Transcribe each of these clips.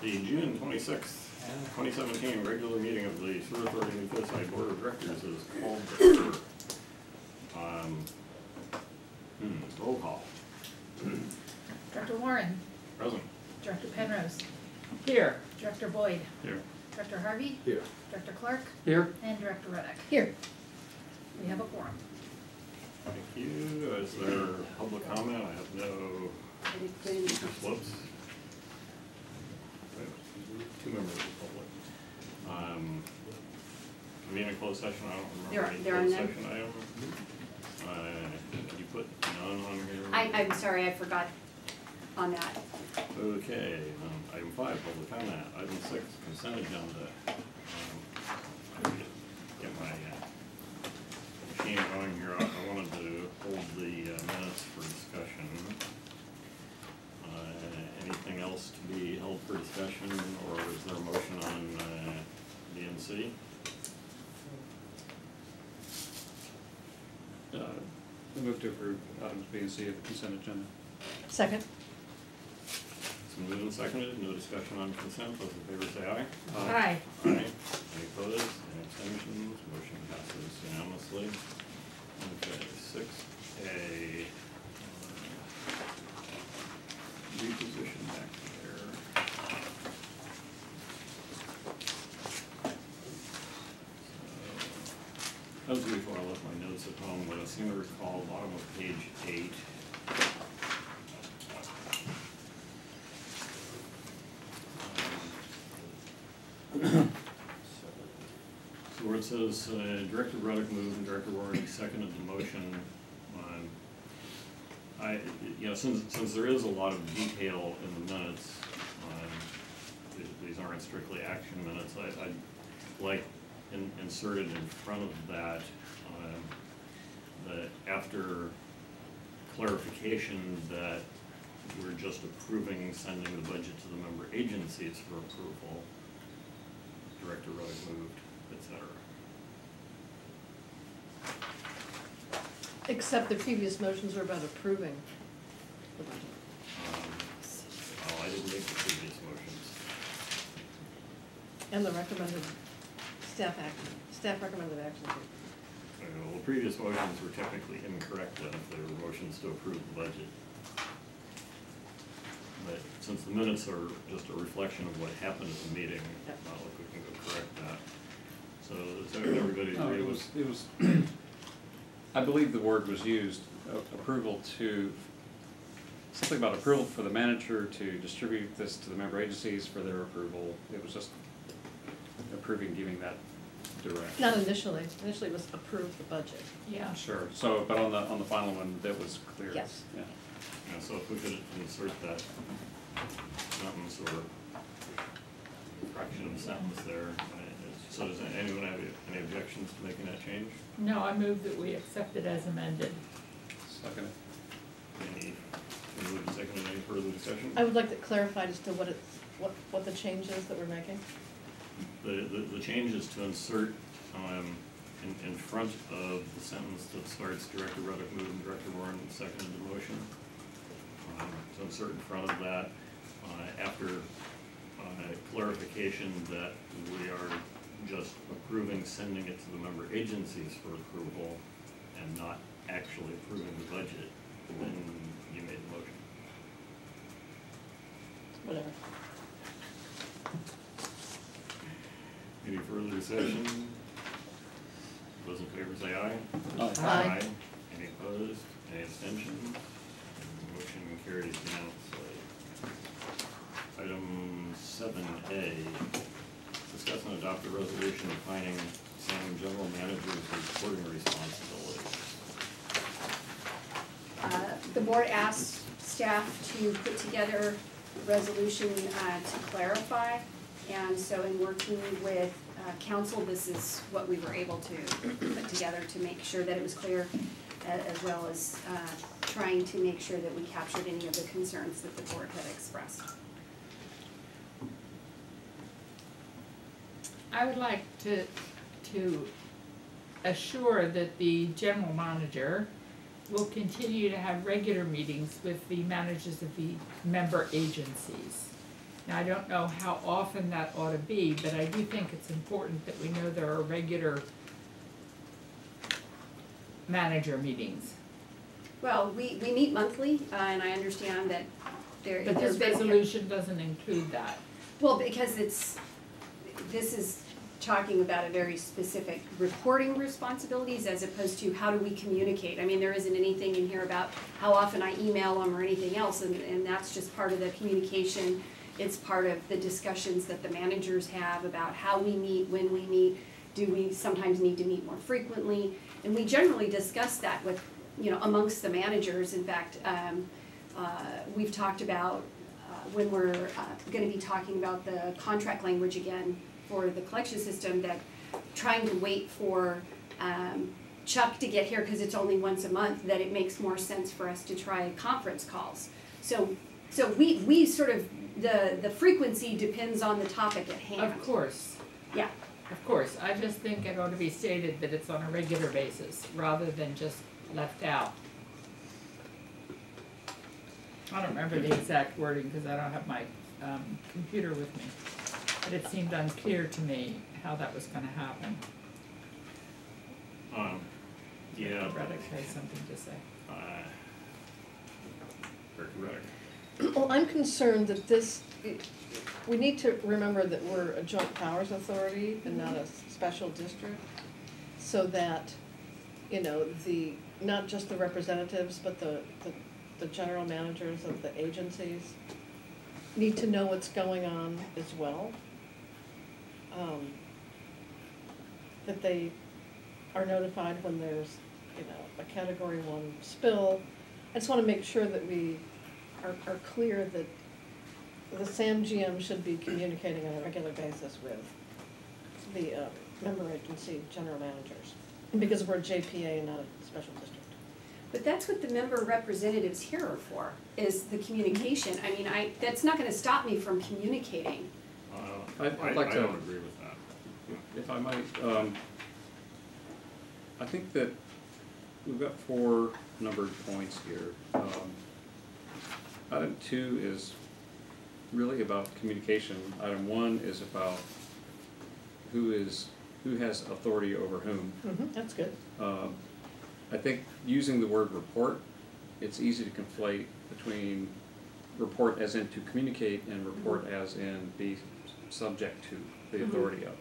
The June 26th, 2017 regular meeting of the Sewer Authority Midcoast Board of Directors is called to order. Roll call. Director Warren. Present. Director Penrose. Here. Director Boyd. Here. Director Harvey. Here. Director Clark. Here. And Director Reddick. Here. We have a quorum. Thank you. Is there public comment? I have no speaker slips. Two members of the public. Convene a closed session. I don't remember There are any none. closed session item. Can you put none on here? I'm sorry, I forgot on that. Okay, item 5, public comment. Item 6, consent agenda. I need to get my machine going here. I wanted to hold the minutes for discussion. Anything else to be held for discussion, or is there a motion on the NC? I move to approve items B and C of the consent agenda. Second. It's moved and seconded. No discussion on consent. Those in favor say aye. Aye. Aye. Any opposed? Any abstentions? Motion passes unanimously. Okay, 6A. Reposition back there. So, that was before I left my notes at home, but I seem to recall bottom of page 8. So where it says Director Reddick moved and Director Warren seconded the motion. Since there is a lot of detail in the minutes, these aren't strictly action minutes. I'd like inserted in front of that that after clarification that we're just approving sending the budget to the member agencies for approval. Director Reddick moved, etc. Except the previous motions were about approving the budget. I didn't make the previous motions. And the recommended staff recommended action. Well, the previous motions were technically incorrect then if they were motions to approve the budget. But since the minutes are just a reflection of what happened at the meeting, it's not like we can go correct that. So does everybody agree? It was I believe the word was used, approval to, something about approval for the manager to distribute this to the member agencies for their approval. It was just approving, giving that direction. Not initially. Initially it was approve the budget. Yeah. Sure. So, but on the final one, that was clear. Yes. Yeah. Yeah, so if we could insert that sentence or fraction of a sentence there. So does anyone have any objections to making that change? No, I move that we accept it as amended. Second. Any further discussion? I would like that clarified as to what the change is that we're making. The change is to insert in front of the sentence that starts Director Reddick moved and Director Warren seconded the motion. To insert in front of that after clarification that we are just approving sending it to the member agencies for approval and not actually approving the budget, then you made the motion. Whatever. Any further discussion? Those in favor say aye. Aye. Any opposed? Any abstentions? Motion carries unanimously. Item 7A. Discuss and adopt a resolution defining some general manager's reporting responsibilities. The board asked staff to put together a resolution to clarify, and so in working with council, this is what we were able to put together to make sure that it was clear, as well as trying to make sure that we captured any of the concerns that the board had expressed. I would like to assure that the general manager will continue to have regular meetings with the managers of the member agencies. Now, I don't know how often that ought to be, but I do think it's important that we know there are regular manager meetings. Well, we meet monthly, and I understand that But there's this been. resolution doesn't include that. Well, because this is talking about a very specific reporting responsibilities as opposed to how do we communicate. I mean, there isn't anything in here about how often I email them or anything else, and that's just part of the communication. It's part of the discussions that the managers have about how we meet, when we meet, do we sometimes need to meet more frequently? And we generally discuss that with, amongst the managers. In fact, we've talked about when we're gonna be talking about the contract language again for the collection system, that trying to wait for Chuck to get here because it's only once a month, that it makes more sense for us to try conference calls. So we sort of, the frequency depends on the topic at hand. Of course. Yeah. Of course, I just think it ought to be stated that it's on a regular basis, rather than just left out. I don't remember the exact wording, because I don't have my computer with me, but it seemed unclear to me how that was gonna happen. Yeah. Reddick has something to say. Director Reddick. Well, I'm concerned that we need to remember that we're a joint powers authority and not a special district, so that, not just the representatives, but the general managers of the agencies need to know what's going on as well. That they are notified when there's, a Category 1 spill. I just want to make sure that we are clear that the SAM GM should be communicating on a regular basis with the member agency general managers, because we're a JPA and not a special district. But that's what the member representatives here are for, is the communication. I mean, that's not gonna stop me from communicating. I'd like I to, don't agree with that. if I might, I think that we've got 4 numbered points here. Item 2 is really about communication. Item 1 is about who has authority over whom. That's good. I think using the word report, it's easy to conflate between report as in to communicate and report as in be subject to the authority of.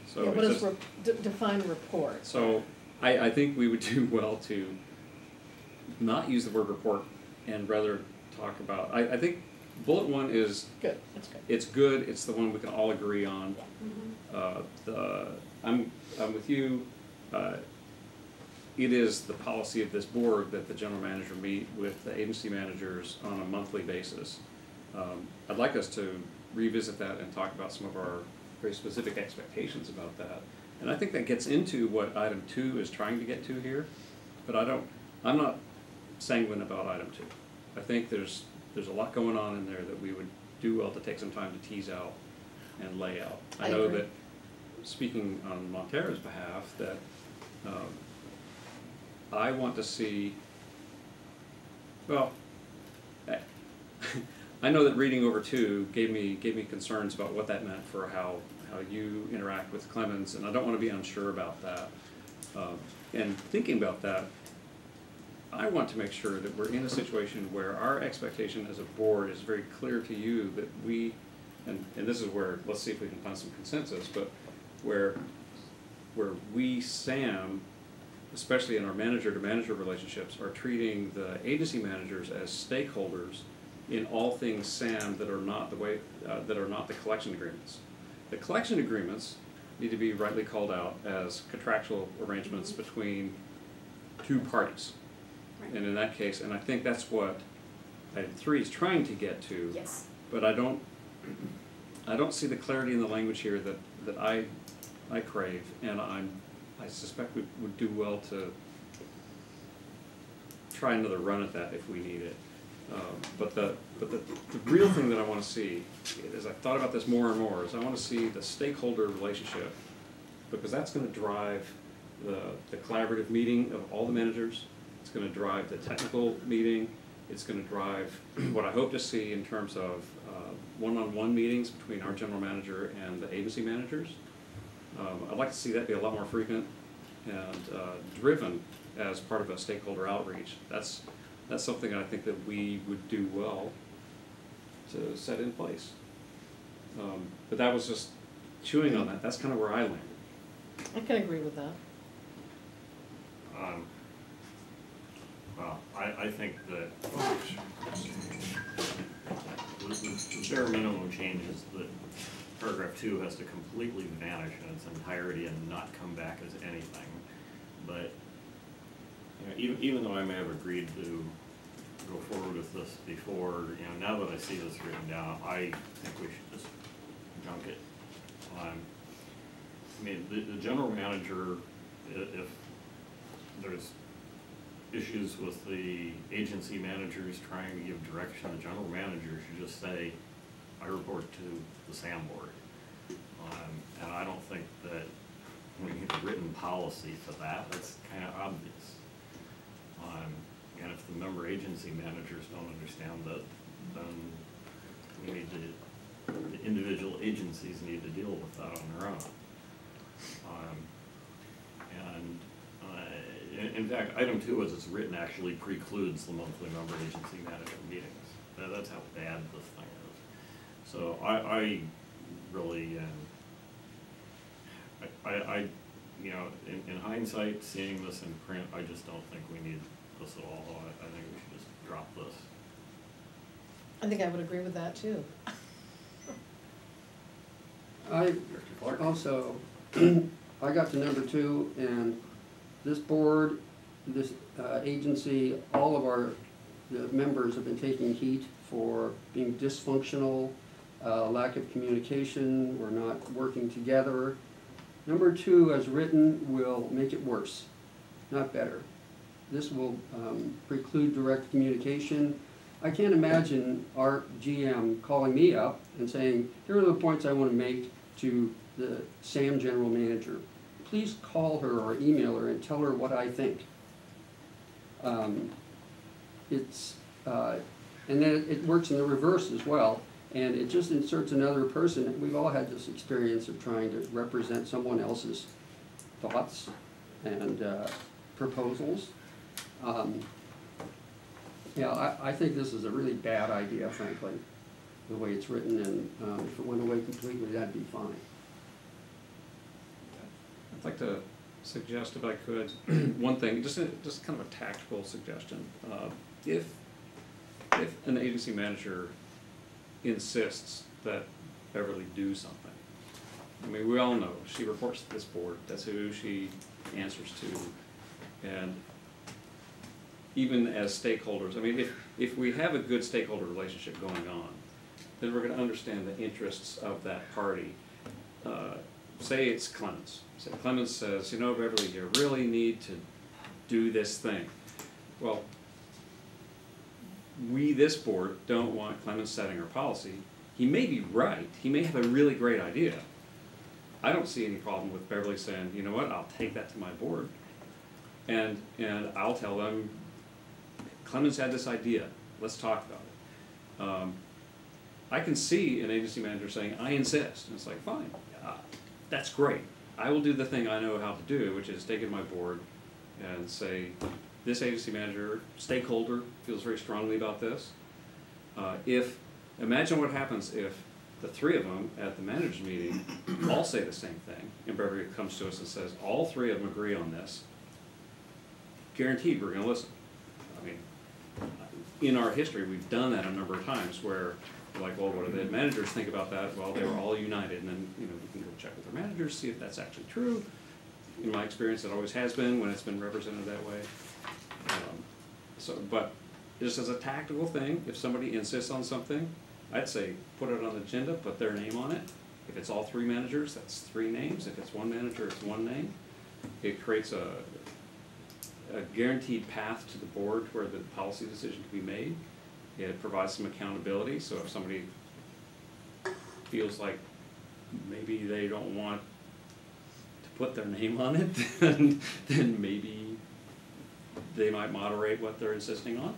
So Yeah, what it's does just, define report? so I think we would do well to not use the word report and rather talk about, I think bullet 1 is, Good, that's good. it's good, it's the one we can all agree on. I'm with you. It is the policy of this board that the general manager meet with the agency managers on a monthly basis. I'd like us to revisit that and talk about some of our very specific expectations about that. And I think that gets into what item 2 is trying to get to here, but I'm not sanguine about item 2. I think there's a lot going on in there that we would do well to take some time to tease out and lay out. I know agree. that, speaking on Montera's behalf, that I want to see, well, I know that reading over 2 gave me concerns about what that meant for how you interact with Clemens, and I don't want to be unsure about that. And thinking about that, I want to make sure that we're in a situation where our expectation as a board is very clear to you that we, and this is where, let's see if we can find some consensus, but where we, SAM, especially in our manager-to-manager relationships, are treating the agency managers as stakeholders in all things SAM that are not the collection agreements. The collection agreements need to be rightly called out as contractual arrangements between 2 parties. Right. And in that case, and I think that's what item 3 is trying to get to. Yes. But I don't see the clarity in the language here that I crave, and I suspect we would do well to try another run at that if we need it. But the real thing that I want to see, as I've thought about this more and more, is I want to see the stakeholder relationship, because that's going to drive the collaborative meeting of all the managers. It's going to drive the technical meeting. It's going to drive what I hope to see in terms of one-on-one meetings between our general manager and the agency managers. I'd like to see that be a lot more frequent and driven as part of a stakeholder outreach. That's something I think that we would do well to set in place. But that was just chewing on that. That's kind of where I landed. I can agree with that. Well, I think that the bare minimum change is that paragraph 2 has to completely vanish in its entirety and not come back as anything. But even though I may have agreed to go forward with this before, now that I see this written down, I think we should just junk it. I mean, the general manager, if there's issues with the agency managers trying to give direction, the general manager should just say, I report to the SAM board. And I don't think that we need a written policy for that. That's kind of obvious. And if the member agency managers don't understand that, then we need to, the individual agencies need to deal with that on their own. In fact, item 2 as it's written actually precludes the monthly member agency management meetings. That's how bad this thing is. So I really, in hindsight, seeing this in print, I just don't think we need this at all. I think we should just drop this. I think I would agree with that too. I also, I got to number 2, and this board, this agency, all of the members have been taking heat for being dysfunctional, lack of communication, we're not working together. Number 2, as written, will make it worse, not better. This will preclude direct communication. I can't imagine our GM calling me up and saying, here are the points I want to make to the SAM general manager. Please call her or email her and tell her what I think. And then it works in the reverse as well, and it just inserts another person. We've all had this experience of trying to represent someone else's thoughts and proposals. I think this is a really bad idea, frankly, the way it's written, and if it went away completely, that'd be fine. I'd like to suggest, if I could, one thing, just kind of a tactical suggestion. If an agency manager insists that Beverly do something, I mean, we all know she reports to this board. That's who she answers to, and even as stakeholders, I mean, if we have a good stakeholder relationship going on, then we're going to understand the interests of that party. Say it's Clemens. Say Clemens says, Beverly, you really need to do this thing. Well, we, this board, don't want Clemens setting our policy. He may be right. He may have a really great idea. I don't see any problem with Beverly saying, you know what, I'll take that to my board. And I'll tell them, Clemens had this idea. Let's talk about it. I can see an agency manager saying, I insist. And it's like, fine, that's great. I will do the thing I know how to do, which is take it to my board and say, this agency manager, stakeholder, feels very strongly about this. Imagine what happens if the 3 of them at the managers meeting all say the same thing, and Beverly comes to us and says, all 3 of them agree on this. Guaranteed we're going to listen. I mean, in our history, we've done that a number of times where we're like, well, what do the managers think about that? Well, they were all united, and then we can go check with their managers, see if that's actually true. In my experience, it always has been when it's been represented that way. But just as a tactical thing, if somebody insists on something, I'd say put it on the agenda, put their name on it. If it's all 3 managers, that's 3 names. If it's 1 manager, it's 1 name. It creates a guaranteed path to the board where the policy decision can be made. It provides some accountability, so if somebody feels like maybe they don't want to put their name on it, then maybe they might moderate what they're insisting on.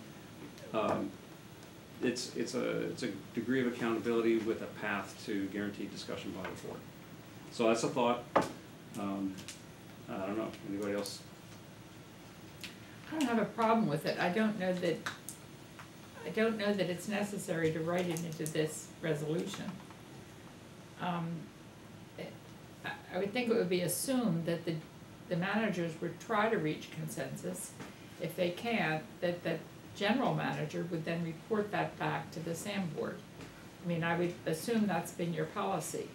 it's a degree of accountability with a path to guaranteed discussion by the board. So that's a thought. I don't know, anybody else? I don't have a problem with it. I don't know that it's necessary to write it into this resolution. I would think it would be assumed that the managers would try to reach consensus. If they can't, that the general manager would then report that back to the SAM board. I mean, I would assume that's been your policy.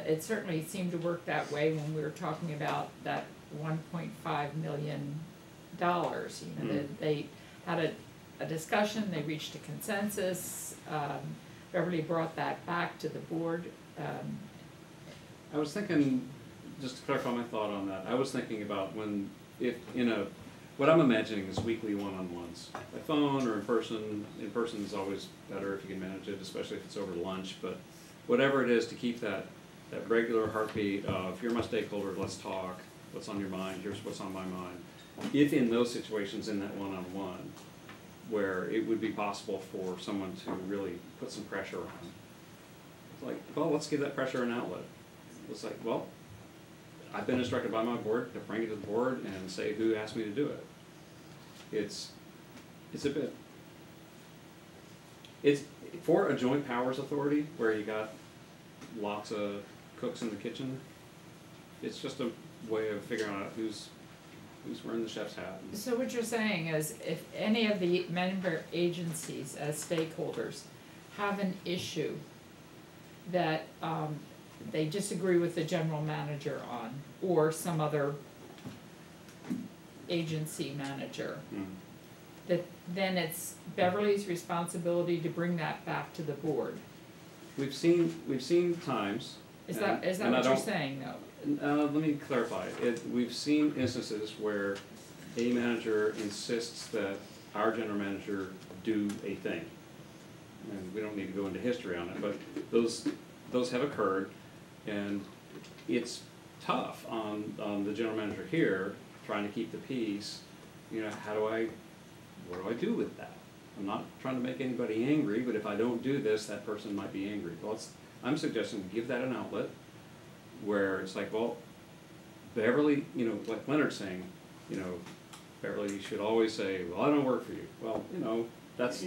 It certainly seemed to work that way when we were talking about that $1.5 million. You know, that they had a discussion, they reached a consensus. Beverly brought that back to the board. I was thinking, just to clarify my thought on that, I was thinking about what I'm imagining is weekly one-on-ones. By phone or in person. In person is always better if you can manage it, especially if it's over lunch, but whatever it is to keep that regular heartbeat of, you're my stakeholder, let's talk, what's on your mind, here's what's on my mind. If in those situations, in that one-on-one, where it would be possible for someone to really put some pressure on, it's like, well, let's give that pressure an outlet. It's like, well, I've been instructed by my board to bring it to the board and say who asked me to do it. It's for a joint powers authority where you got lots of cooks in the kitchen. It's just a way of figuring out who's wearing the chef's hat. So what you're saying is, if any of the member agencies as stakeholders have an issue that they disagree with the general manager on, or some other agency manager, that then it's Beverly's responsibility to bring that back to the board. We've seen times. Is that what you're saying, though? Let me clarify. We've seen instances where a manager insists that our general manager do a thing. And we don't need to go into history on it, but those have occurred, and it's tough on the general manager here trying to keep the peace. You know, what do I do with that? I'm not trying to make anybody angry, but if I don't do this, that person might be angry. Well, I'm suggesting give that an outlet where it's like, well, Beverly, you know, like Leonard's saying, you know, Beverly, you should always say, well, I don't work for you. Well, you know, that's,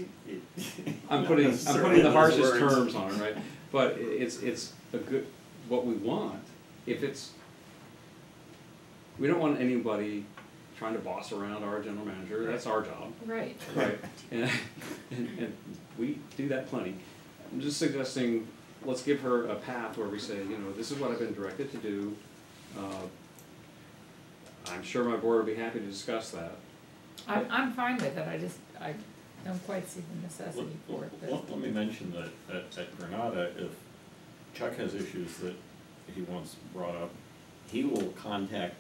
I'm putting the harshest terms on it, right? But it's a good, what we want, we don't want anybody trying to boss around our general manager. That's our job. Right. Right. And we do that plenty. I'm just suggesting, let's give her a path where we say, you know, this is what I've been directed to do. I'm sure my board will be happy to discuss that. I'm fine with it. I don't quite see the necessity for it. Let me mention that at Granada, if Chuck has issues that he wants brought up, he will contact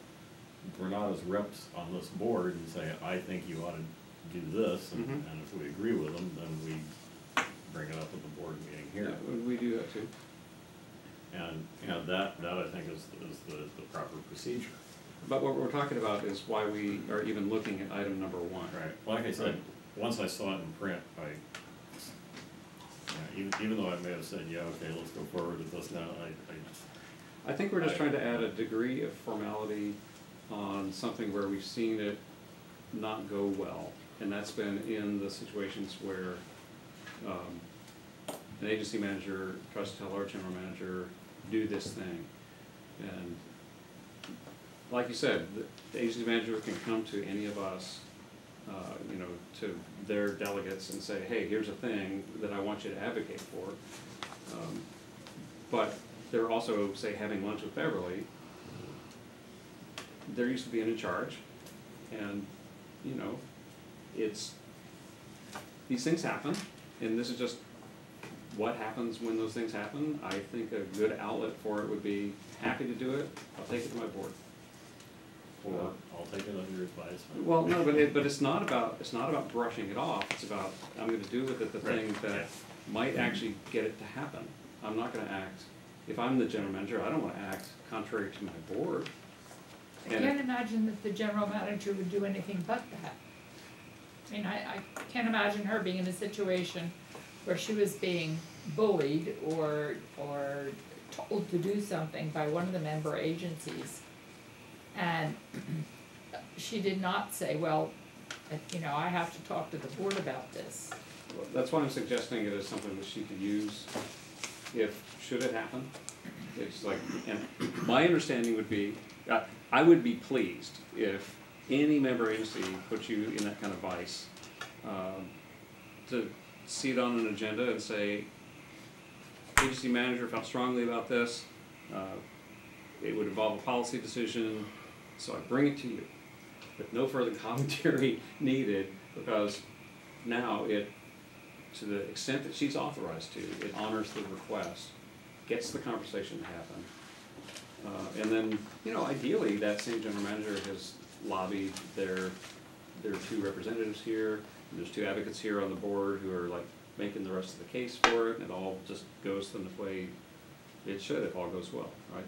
Granada's reps on this board and say, I think you ought to do this, and if we agree with them, then we bring it up at the board meeting here. Yeah, we do that too. And you know, that I think is the proper procedure. But what we're talking about is why we are even looking at item number 1. Right. Like I said, once I saw it in print, even though I may have said, yeah, okay, let's go forward with this now, I think we're just trying to add a degree of formality on something where we've seen it not go well. And that's been in the situations where an agency manager tries to tell our general manager, do this thing. And like you said, the agency manager can come to any of us, you know, to their delegates and say, hey, here's a thing that I want you to advocate for. But they're also, say, having lunch with Beverly. They're used to being in charge, and you know, these things happen, and this is just what happens when those things happen. I think a good outlet for it would be, happy to do it, I'll take it to my board. or I'll take it under advisement. Well, no, but it's not about brushing it off. It's about, I'm going to do with it the thing that might actually get it to happen. I'm not going to act, if I'm the general manager, I don't want to act contrary to my board. I can't imagine that the general manager would do anything but that. I mean, I can't imagine her being in a situation where she was being bullied or told to do something by one of the member agencies. And she did not say, well, you know, I have to talk to the board about this. Well, that's why I'm suggesting it is something that she could use should it happen. It's like, and my understanding would be, I would be pleased if any member agency put you in that kind of vice, to see it on an agenda and say, agency manager felt strongly about this, it would involve a policy decision, so I bring it to you. With no further commentary needed, because now it, to the extent that she's authorized to, it honors the request, gets the conversation to happen. And then, you know, ideally, that same general manager has lobbied their two representatives here, and there's two advocates here on the board who are like making the rest of the case for it, and it all just goes in the way it should if all goes well, right?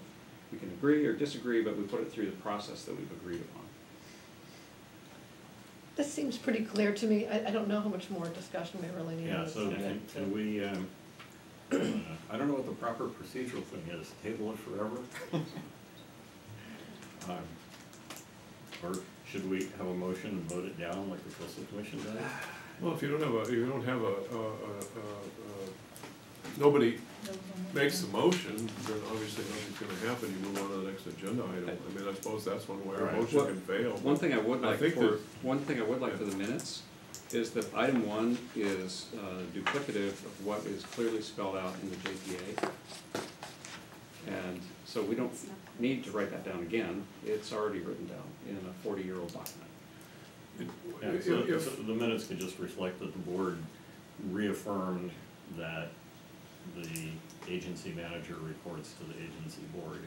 We can agree or disagree, but we put it through the process that we've agreed upon. This seems pretty clear to me. I don't know how much more discussion we really need on Yeah, this so subject. can we, I don't know what the proper procedural thing is, table it forever? Or should we have a motion and vote it down like the Coastal Commission does? Well, if you don't have nobody makes the motion, then obviously nothing's gonna happen, you move on to the next agenda item. I mean, I suppose that's one way a Right. motion can fail. One thing I would I like think for, that- one thing I would like for the minutes is that item 1 is duplicative of what is clearly spelled out in the JPA. And so we don't need to write that down again, it's already written down in a 40-year-old document. Yeah, so the minutes could just reflect that the board reaffirmed that the agency manager reports to the agency board.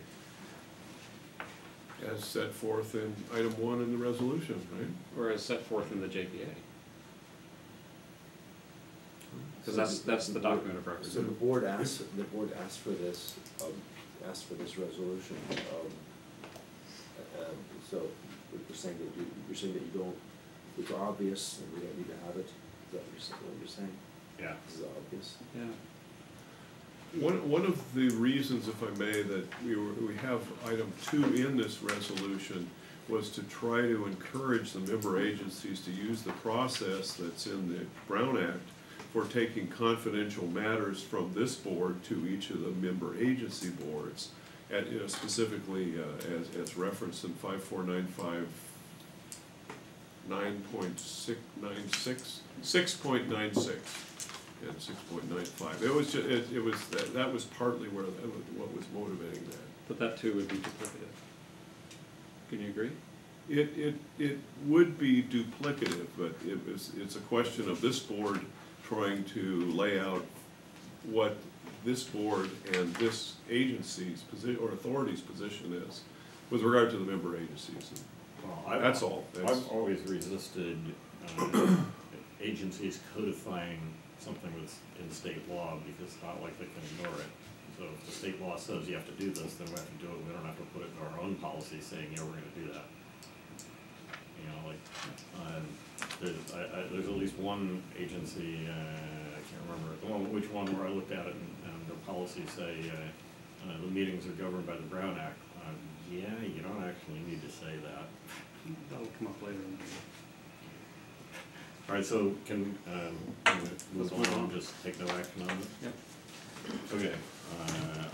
As set forth in item 1 in the resolution, right? Or as set forth in the JPA. Because that's the document of record. So the board asked for this, resolution, so you're saying that you don't, it's obvious and we don't need to have it, is that what you're saying? Yeah. This is obvious? Yeah. One of the reasons, if I may, that we have item 2 in this resolution was to try to encourage the member agencies to use the process that's in the Brown Act for taking confidential matters from this board to each of the member agency boards, at, you know, specifically as referenced in 5495 9.696 6.96 and 6.95. It was just, that was partly where what was motivating that. But that too would be duplicative. Can you agree? It would be duplicative, but it's a question of this board trying to lay out what this board and this agency's position or authority's position is with regard to the member agencies. Well, That's all. I've always resisted agencies codifying something that's in state law because it's not like they can ignore it. So if the state law says you have to do this, then we have to do it. We don't have to put it in our own policy saying, yeah, we're gonna do that. You know, like, there's at least one agency, I can't remember, which one where I looked at it and the policies say, the meetings are governed by the Brown Act. Yeah, you don't actually need to say that. That'll come up later. All right, so can we move on and just take no action on it? Yep. Okay,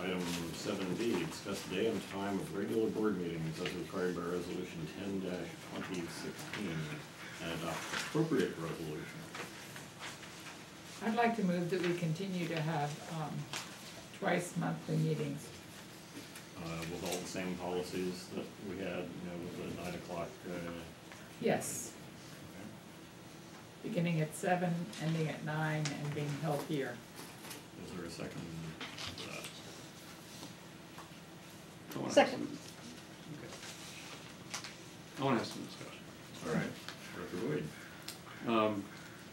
item 7B, discuss day and time of regular board meetings as required by resolution 10-2016 and adopt appropriate resolution. I'd like to move that we continue to have twice monthly meetings. With all the same policies that we had, you know, with the 9 o'clock. Yes, Okay. beginning at 7, ending at 9, and being held here. Is there a second to that? I wanna have Second. some- Okay. I want to have some discussion. All right, Director Boyd.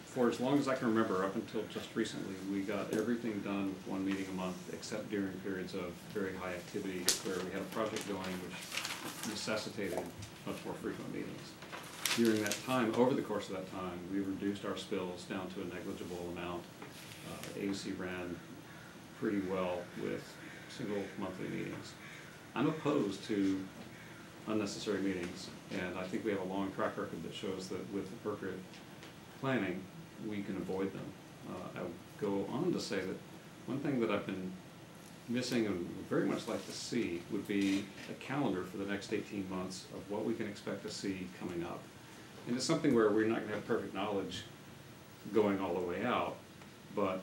For as long as I can remember, up until just recently, we got everything done with one meeting a month, except during periods of very high activity where we had a project going which necessitated much more frequent meetings. during that time, over the course of that time, we reduced our spills down to a negligible amount. AC ran pretty well with single monthly meetings. I'm opposed to unnecessary meetings, and I think we have a long track record that shows that with appropriate planning, we can avoid them. I would go on to say that one thing that I've been missing and would very much like to see would be a calendar for the next 18 months of what we can expect to see coming up. And it's something where we're not going to have perfect knowledge going all the way out, but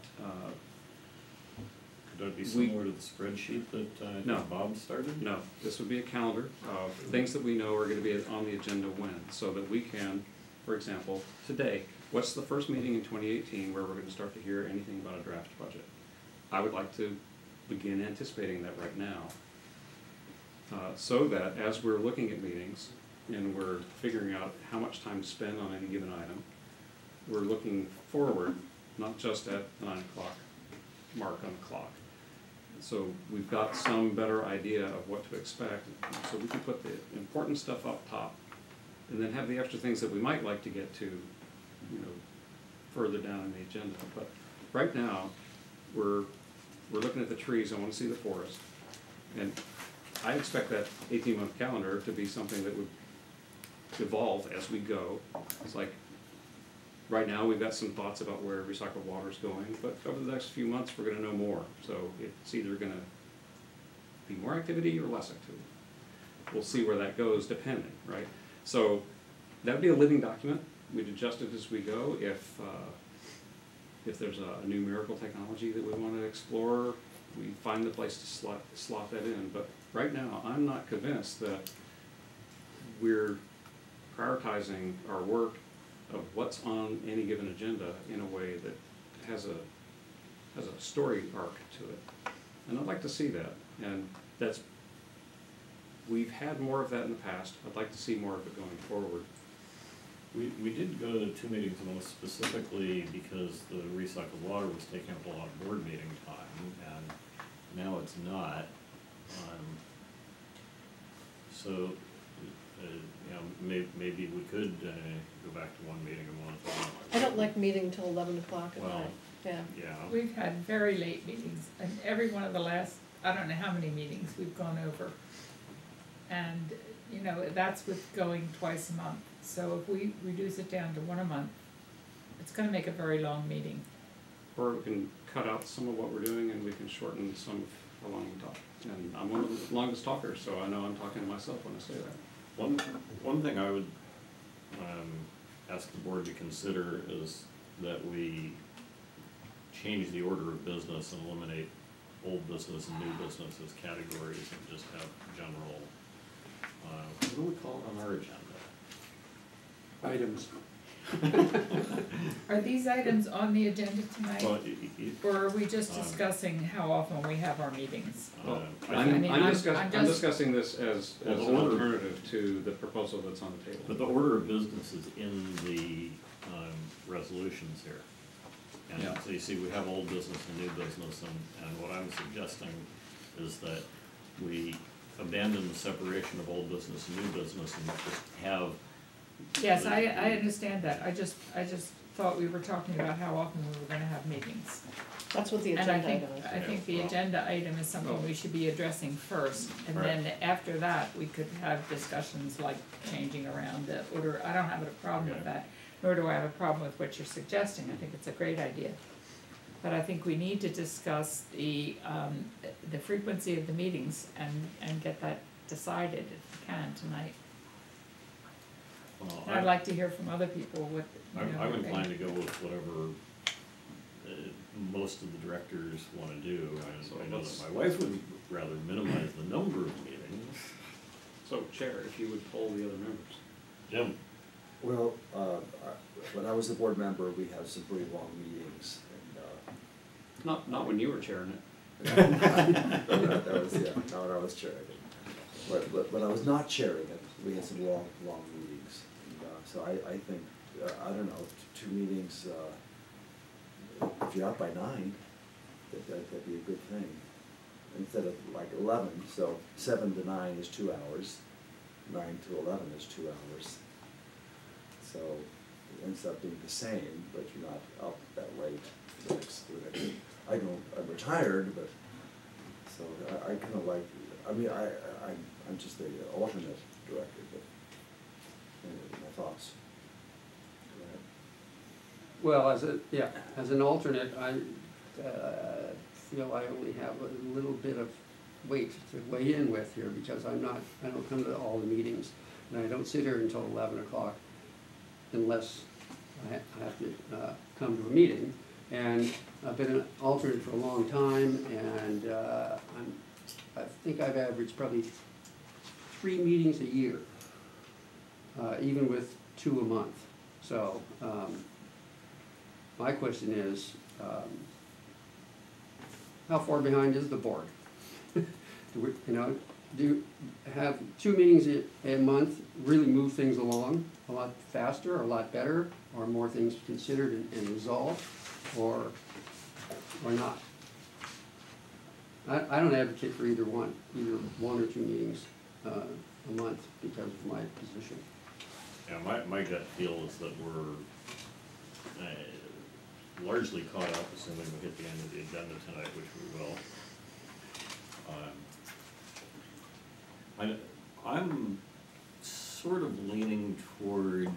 Could that be similar to the spreadsheet that No. Bob started? no, this would be a calendar of things that we know are going to be on the agenda when, so that we can, for example, today, what's the first meeting in 2018 where we're going to start to hear anything about a draft budget? I would like to begin anticipating that right now, so that as we're looking at meetings and we're figuring out how much time to spend on any given item, we're looking forward, not just at the 9 o'clock mark on the clock. So we've got some better idea of what to expect, so we can put the important stuff up top, and then have the extra things that we might like to get to, you know, further down in the agenda. But right now, we're looking at the trees. I want to see the forest, and I expect that 18-month calendar to be something that would evolve as we go. It's like, right now, we've got some thoughts about where recycled water is going, but over the next few months, we're going to know more. So it's either going to be more activity or less activity. We'll see where that goes, depending, right? So that would be a living document. We'd adjust it as we go. If there's a new miracle technology that we want to explore, we find the place to slot that in. But right now, I'm not convinced that we're prioritizing our work of what's on any given agenda in a way that has a story arc to it. And I'd like to see that. And we've had more of that in the past. I'd like to see more of it going forward. We did go to 2 meetings most specifically because the recycled water was taking up a lot of board meeting time, and now it's not. So, you know, maybe we could go back to 1 meeting a month. I don't like meeting till 11 o'clock at Well, night, yeah. Yeah. We've had very late meetings, and every one of the last, I don't know how many meetings we've gone over. And, you know, that's with going twice a month. So if we reduce it down to 1 a month, it's gonna make a very long meeting. Or we can cut out some of what we're doing and we can shorten some of how long we talk. And I'm one of the longest talkers, so I know I'm talking to myself when I say that. One thing I would ask the board to consider is that we change the order of business and eliminate old business and new business as categories and just have general, what do we call it on our agenda? Items. Are these items on the agenda tonight? Well, Or are we just discussing how often we have our meetings? I'm I'm discussing this as Well, the an order- alternative to the proposal that's on the table. But the order of business is in the resolutions here. And Yeah. so you see, we have old business and new business, and what I'm suggesting is that we abandon the separation of old business and new business and just have. Yes, I understand that. I just thought we were talking about how often we were gonna have meetings. That's what the And I agenda think, item is. I think the well- agenda item is something we should be addressing first. And then after that, we could have discussions like changing around the order. I don't have a problem with Okay. that, nor do I have a problem with what you're suggesting. I think it's a great idea. But I think we need to discuss the frequency of the meetings and get that decided if we can tonight. Well, And I'd like to hear from other people what, you know. I'm what they- inclined to go with whatever most of the directors wanna do. So I know let's- that my wife would rather minimize the number of meetings. So, Chair, if you would poll the other members. Jim? Well, when I was a board member, we had some pretty long meetings, and, Not when you were chairing it. that was, yeah, not when I was chairing it. But when I was not chairing it, we had some long meetings. And, so I think, I don't know, 2 meetings, if you're out by 9, that'd be a good thing. Instead of like 11, so 7 to 9 is 2 hours, 9 to 11 is 2 hours. so it ends up being the same, but you're not up that late the next. I'm retired, but, so I kinda like, I mean, I'm just the alternate director, but, anyway, my thoughts. Go ahead. Well, as an alternate, I feel I only have a little bit of weight to weigh in with here, because I don't come to all the meetings, and I don't sit here until 11 o'clock unless I have to come to a meeting. And I've been an alternate for a long time, and I think I've averaged probably 3 meetings a year, even with 2 a month. So my question is, how far behind is the board? Do have 2 meetings a month really move things along a lot faster, or a lot better, or more things considered and resolved, or not? I don't advocate for either one or 2 meetings a month because of my position. Yeah, my gut feel is that we're largely caught up, assuming we hit the end of the agenda tonight, which we will. I'm sort of leaning toward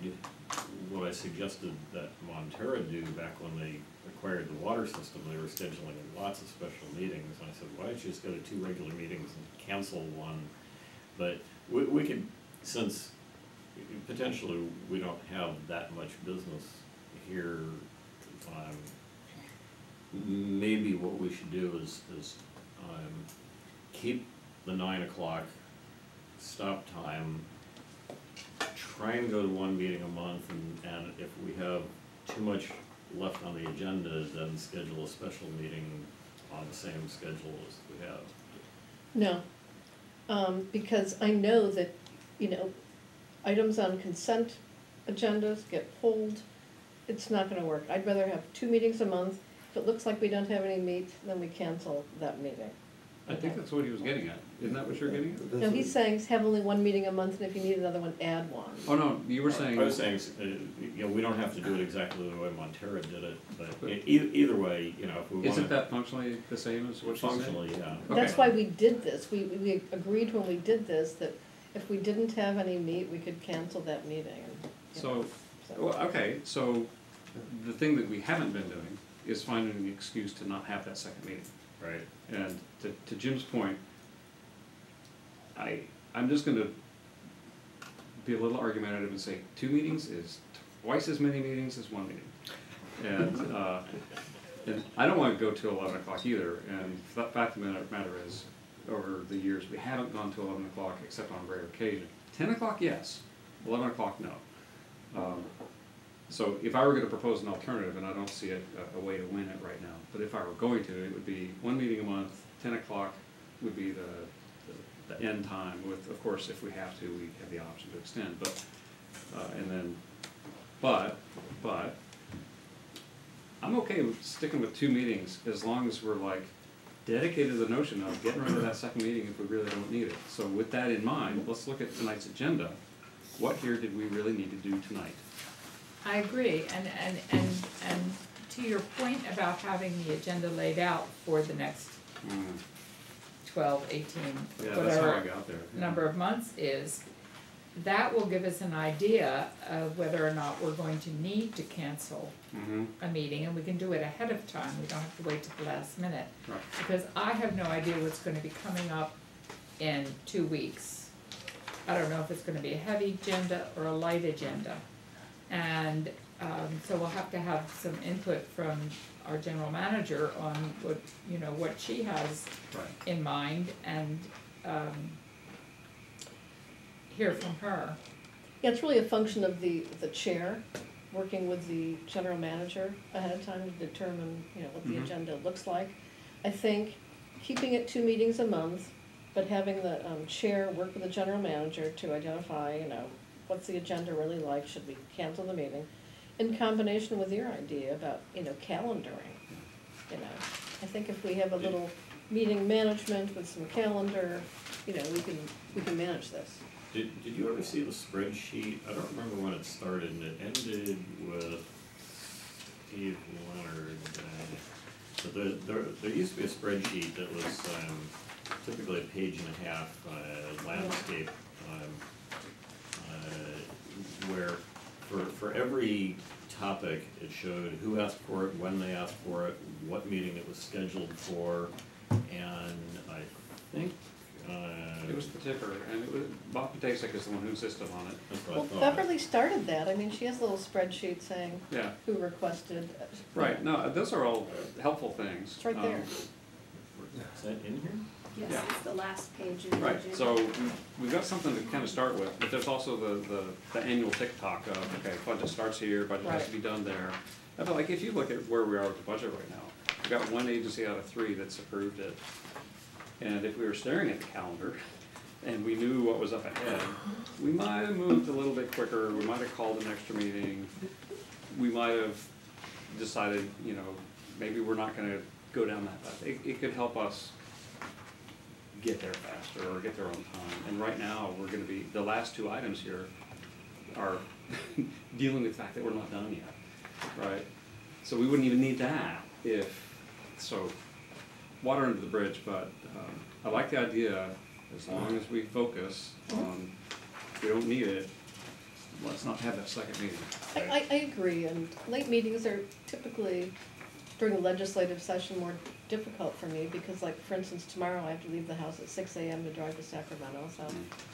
what I suggested that Montera do back when they acquired the water system. They were scheduling lots of special meetings, and I said, why don't you just go to 2 regular meetings and cancel one? But we could, since potentially we don't have that much business here, maybe what we should do is keep the 9 o'clock stop time, try and go to 1 meeting a month, and if we have too much left on the agenda, then schedule a special meeting on the same schedule as we have. No, because I know that, items on consent agendas get pulled. It's not gonna work. I'd rather have 2 meetings a month. If it looks like we don't have any meat, then we cancel that meeting. I think that's what he was getting at. Isn't that what you're getting at? No, he's saying have only 1 meeting a month, and if you need another one, add one. Oh, no, you were saying. I was saying, we don't have to do it exactly the way Montera did it, but either way, if we want to. Isn't that functionally the same as what she's saying? Functionally, yeah. That's Okay. why we did this. We agreed when we did this that if we didn't have any meat, we could cancel that meeting. So, so the thing that we haven't been doing is finding an excuse to not have that second meeting. Right. And to Jim's point, I'm just gonna be a little argumentative and say 2 meetings is twice as many meetings as 1 meeting. And I don't wanna go to 11 o'clock either, and the fact of the matter is, over the years, we haven't gone to 11 o'clock except on rare occasion. 10 o'clock, yes. 11 o'clock, no. So if I were gonna propose an alternative, and I don't see a way to win it right now, but if I were going to, it would be 1 meeting a month, 10 o'clock would be the end time, with, of course, if we have to, we have the option to extend, but, but, I'm okay with sticking with 2 meetings as long as we're like dedicated to the notion of getting rid of that second meeting if we really don't need it. So with that in mind, let's look at tonight's agenda. What here did we really need to do tonight? I agree, and to your point about having the agenda laid out for the next 12, 18, Yeah, that's how I whatever got there. number of months is, that will give us an idea of whether or not we're going to need to cancel a meeting, and we can do it ahead of time. We don't have to wait till the last minute. Right. Because I have no idea what's gonna be coming up in 2 weeks. I don't know if it's gonna be a heavy agenda or a light agenda. And so we'll have to have some input from our general manager on what she has Right. in mind, and hear from her. Yeah, it's really a function of the chair working with the general manager ahead of time to determine, what the agenda looks like. I think keeping it 2 meetings a month, but having the chair work with the general manager to identify, what's the agenda really like, should we cancel the meeting, in combination with your idea about, calendaring. I think if we have a little meeting management with some calendar, we can manage this. Did you ever see the spreadsheet? I don't remember when it started, and it ended with Steve Leonard. But there used to be a spreadsheet that was typically a page and a half landscape, where for every topic, it showed who asked for it, when they asked for it, what meeting it was scheduled for, and I think It was the ticker, and it was, Bob Patasek is the one who insisted on it. that's what I Well, thought. Beverly started that, I mean, she has a little spreadsheet saying Yeah, who requested. right, no, those are all helpful things. It's right there. Is that in here? Yes, Yeah. it's the last page in the Right, agenda. so we've got something to kind of start with, but there's also the annual tick-tock of, okay, budget starts here, budget has to be done there. I feel like if you look at where we are with the budget right now, we've got one agency out of 3 that's approved it. And if we were staring at the calendar and we knew what was up ahead, we might have moved a little bit quicker, we might have called an extra meeting, we might have decided, you know, maybe we're not gonna go down that path. It could help us get there faster or get there on time. And right now, we're gonna be, the last 2 items here are dealing with the fact that we're not done yet, right? So we wouldn't even need that if, so, water under the bridge, but I like the idea, as long as we focus on, if we don't need it, let's not have that second meeting. I agree, and late meetings are typically during a legislative session more difficult for me, because like, for instance, tomorrow I have to leave the house at 6 a.m. to drive to Sacramento, so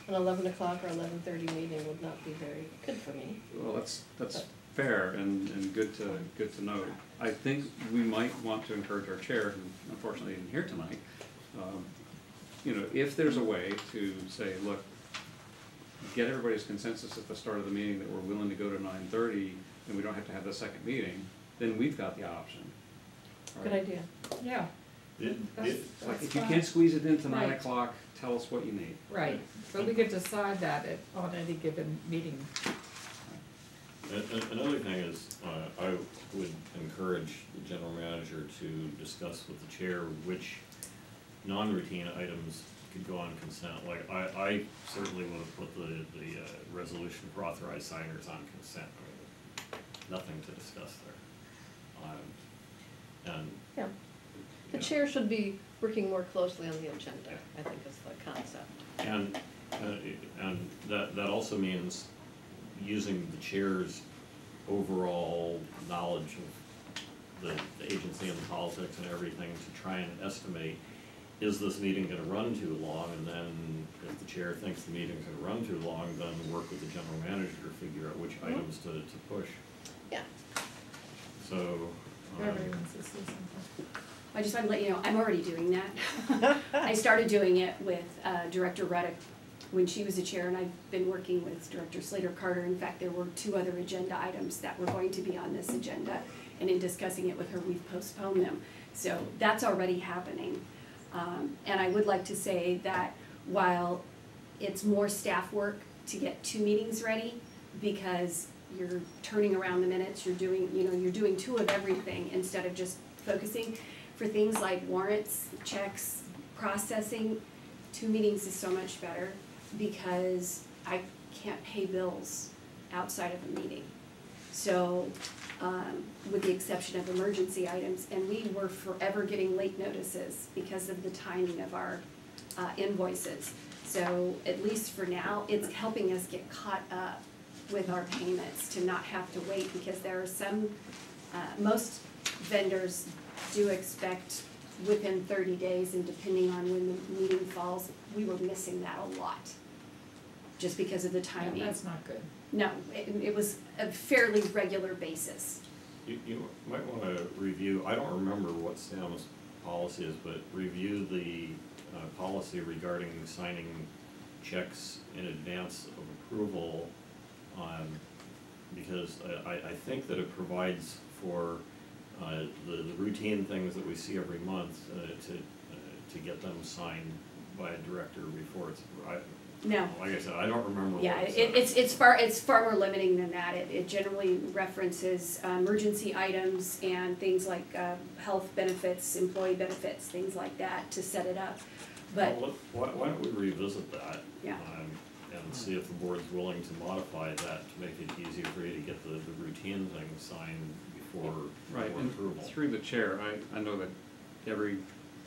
an 11 o'clock or 11:30 meeting would not be very good for me. Well, that's fair and good to note. I think we might want to encourage our chair, who unfortunately isn't here tonight, you know, if there's a way to say, look, get everybody's consensus at the start of the meeting that we're willing to go to 9:30 and we don't have to have the second meeting, then we've got the option. Good Right? idea. Yeah, It- It's like, that's if you fine. can't squeeze it into 9 Right. o'clock, tell us what you need. Right, but we could decide that on any given meeting. Another thing is, I would encourage the general manager to discuss with the chair which non-routine items could go on consent. Like, I certainly would have put the resolution for authorized signers on consent. I mean, nothing to discuss there. And, Yeah. The you know, chair should be working more closely on the agenda, I think is the concept. and that also means using the chair's overall knowledge of the agency and the politics and everything to try and estimate, is this meeting gonna run too long? And then if the chair thinks the meeting's gonna run too long, then work with the general manager to figure out which items to push. Yeah. So, Everybody wants to say something. I just want to let you know, I'm already doing that. I started doing it with Director Ruddick when she was the chair, and I've been working with Director Slater-Carter. In fact, there were 2 other agenda items that were going to be on this agenda, and in discussing it with her, we've postponed them. So that's already happening. And I would like to say that while it's more staff work to get 2 meetings ready, because you're turning around the minutes, you're doing, you're doing 2 of everything instead of just focusing. For things like warrants, checks, processing, 2 meetings is so much better, because I can't pay bills outside of a meeting. So, with the exception of emergency items, and we were forever getting late notices because of the timing of our invoices. So at least for now, it's helping us get caught up with our payments, to not have to wait, because there are some, most vendors do expect within 30 days, and depending on when the meeting falls, we were missing that a lot, just because of the timing. Yeah, that's not good. No, it was a fairly regular basis. you might wanna review, I don't remember what Sam's policy is, but review the policy regarding signing checks in advance of approval, because I think that it provides for the routine things that we see every month to get them signed by a director before it's, No. like I said, I don't remember what Yeah, it says. it's far more limiting than that. It generally references emergency items and things like health benefits, employee benefits, things like that, to set it up. But Well, why don't we revisit that? Yeah. and see if the board's willing to modify that to make it easier for you to get the routine things signed before Right, board and approval. through the chair, I know that every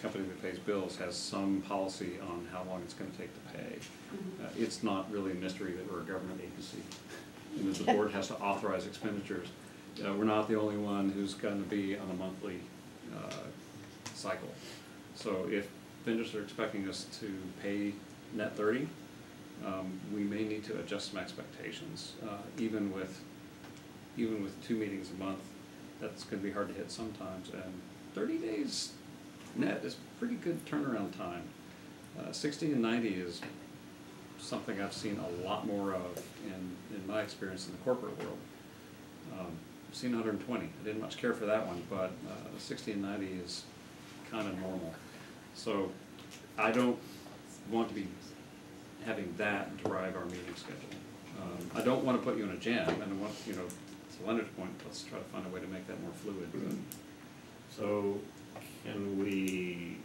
company that pays bills has some policy on how long it's gonna take to pay. It's not really a mystery that we're a government agency, and that the board has to authorize expenditures. We're not the only one who's gonna be on a monthly, cycle. So if vendors are expecting us to pay net 30, we may need to adjust some expectations, even with 2 meetings a month. That's gonna be hard to hit sometimes, and 30 days net is pretty good turnaround time. 60 and 90 is something I've seen a lot more of in my experience in the corporate world. I've seen 120. I didn't much care for that one, but 60 and 90 is kind of normal. So I don't want to be having that drive our meeting schedule. I don't want to put you in a jam, and I want, to Leonard's point, let's try to find a way to make that more fluid. So can we,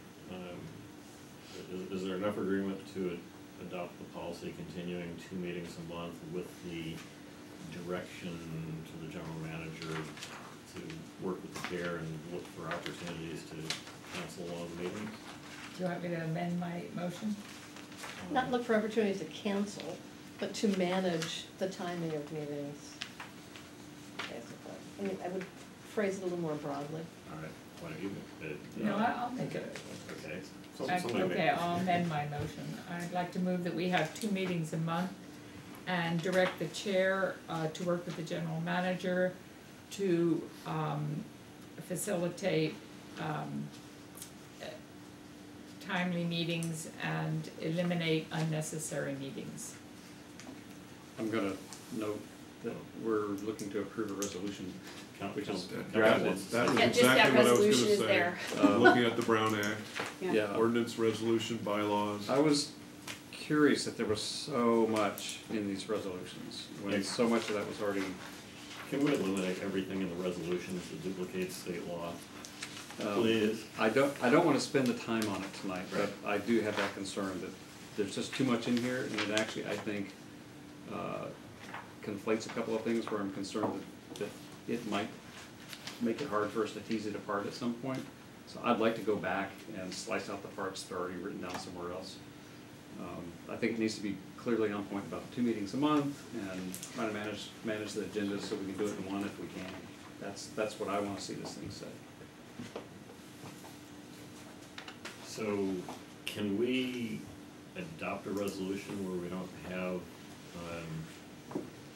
is there enough agreement to adopt the policy continuing 2 meetings a month with the direction to the general manager to work with the chair and look for opportunities to cancel one of the meetings? Do you want me to amend my motion? Not look for opportunities to cancel, but to manage the timing of meetings, basically. I mean, I would phrase it a little more broadly. All right, why don't you make it? No, I'll make it. Okay. Somebody make Okay, it. I'll amend my motion. I'd like to move that we have 2 meetings a month and direct the chair to work with the general manager to facilitate timely meetings and eliminate unnecessary meetings. I'm gonna note that we're looking to approve a resolution, which is Council- drafted. That was Yeah, just that exactly what I was resolution gonna is say. there. Looking at the Brown Act, Yeah. ordinance, resolution, bylaws. I was curious that there was so much in these resolutions, when Yeah. so much of that was already, Can we eliminate everything in the resolutions that duplicates state law? um, Please. I don't wanna spend the time on it tonight, but Right. I do have that concern that there's just too much in here, and it actually, I think, conflates a couple of things where I'm concerned that it might make it hard for us to tease it apart at some point. So I'd like to go back and slice out the parts that are already written down somewhere else. I think it needs to be clearly on point about 2 meetings a month and trying to manage the agenda so we can do it in one if we can. That's what I wanna see this thing say. So can we adopt a resolution where we don't have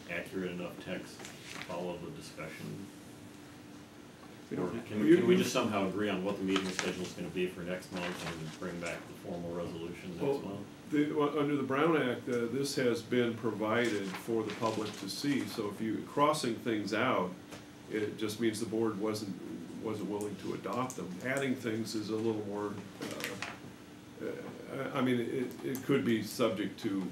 accurate enough text to follow the discussion? We Or don't have, can we just somehow agree on what the meeting schedule is gonna be for next month and bring back the formal resolution next Well, month? Under the Brown Act, this has been provided for the public to see, so if you, crossing things out, it just means the board wasn't willing to adopt them. Adding things is a little more, I mean, it could be subject to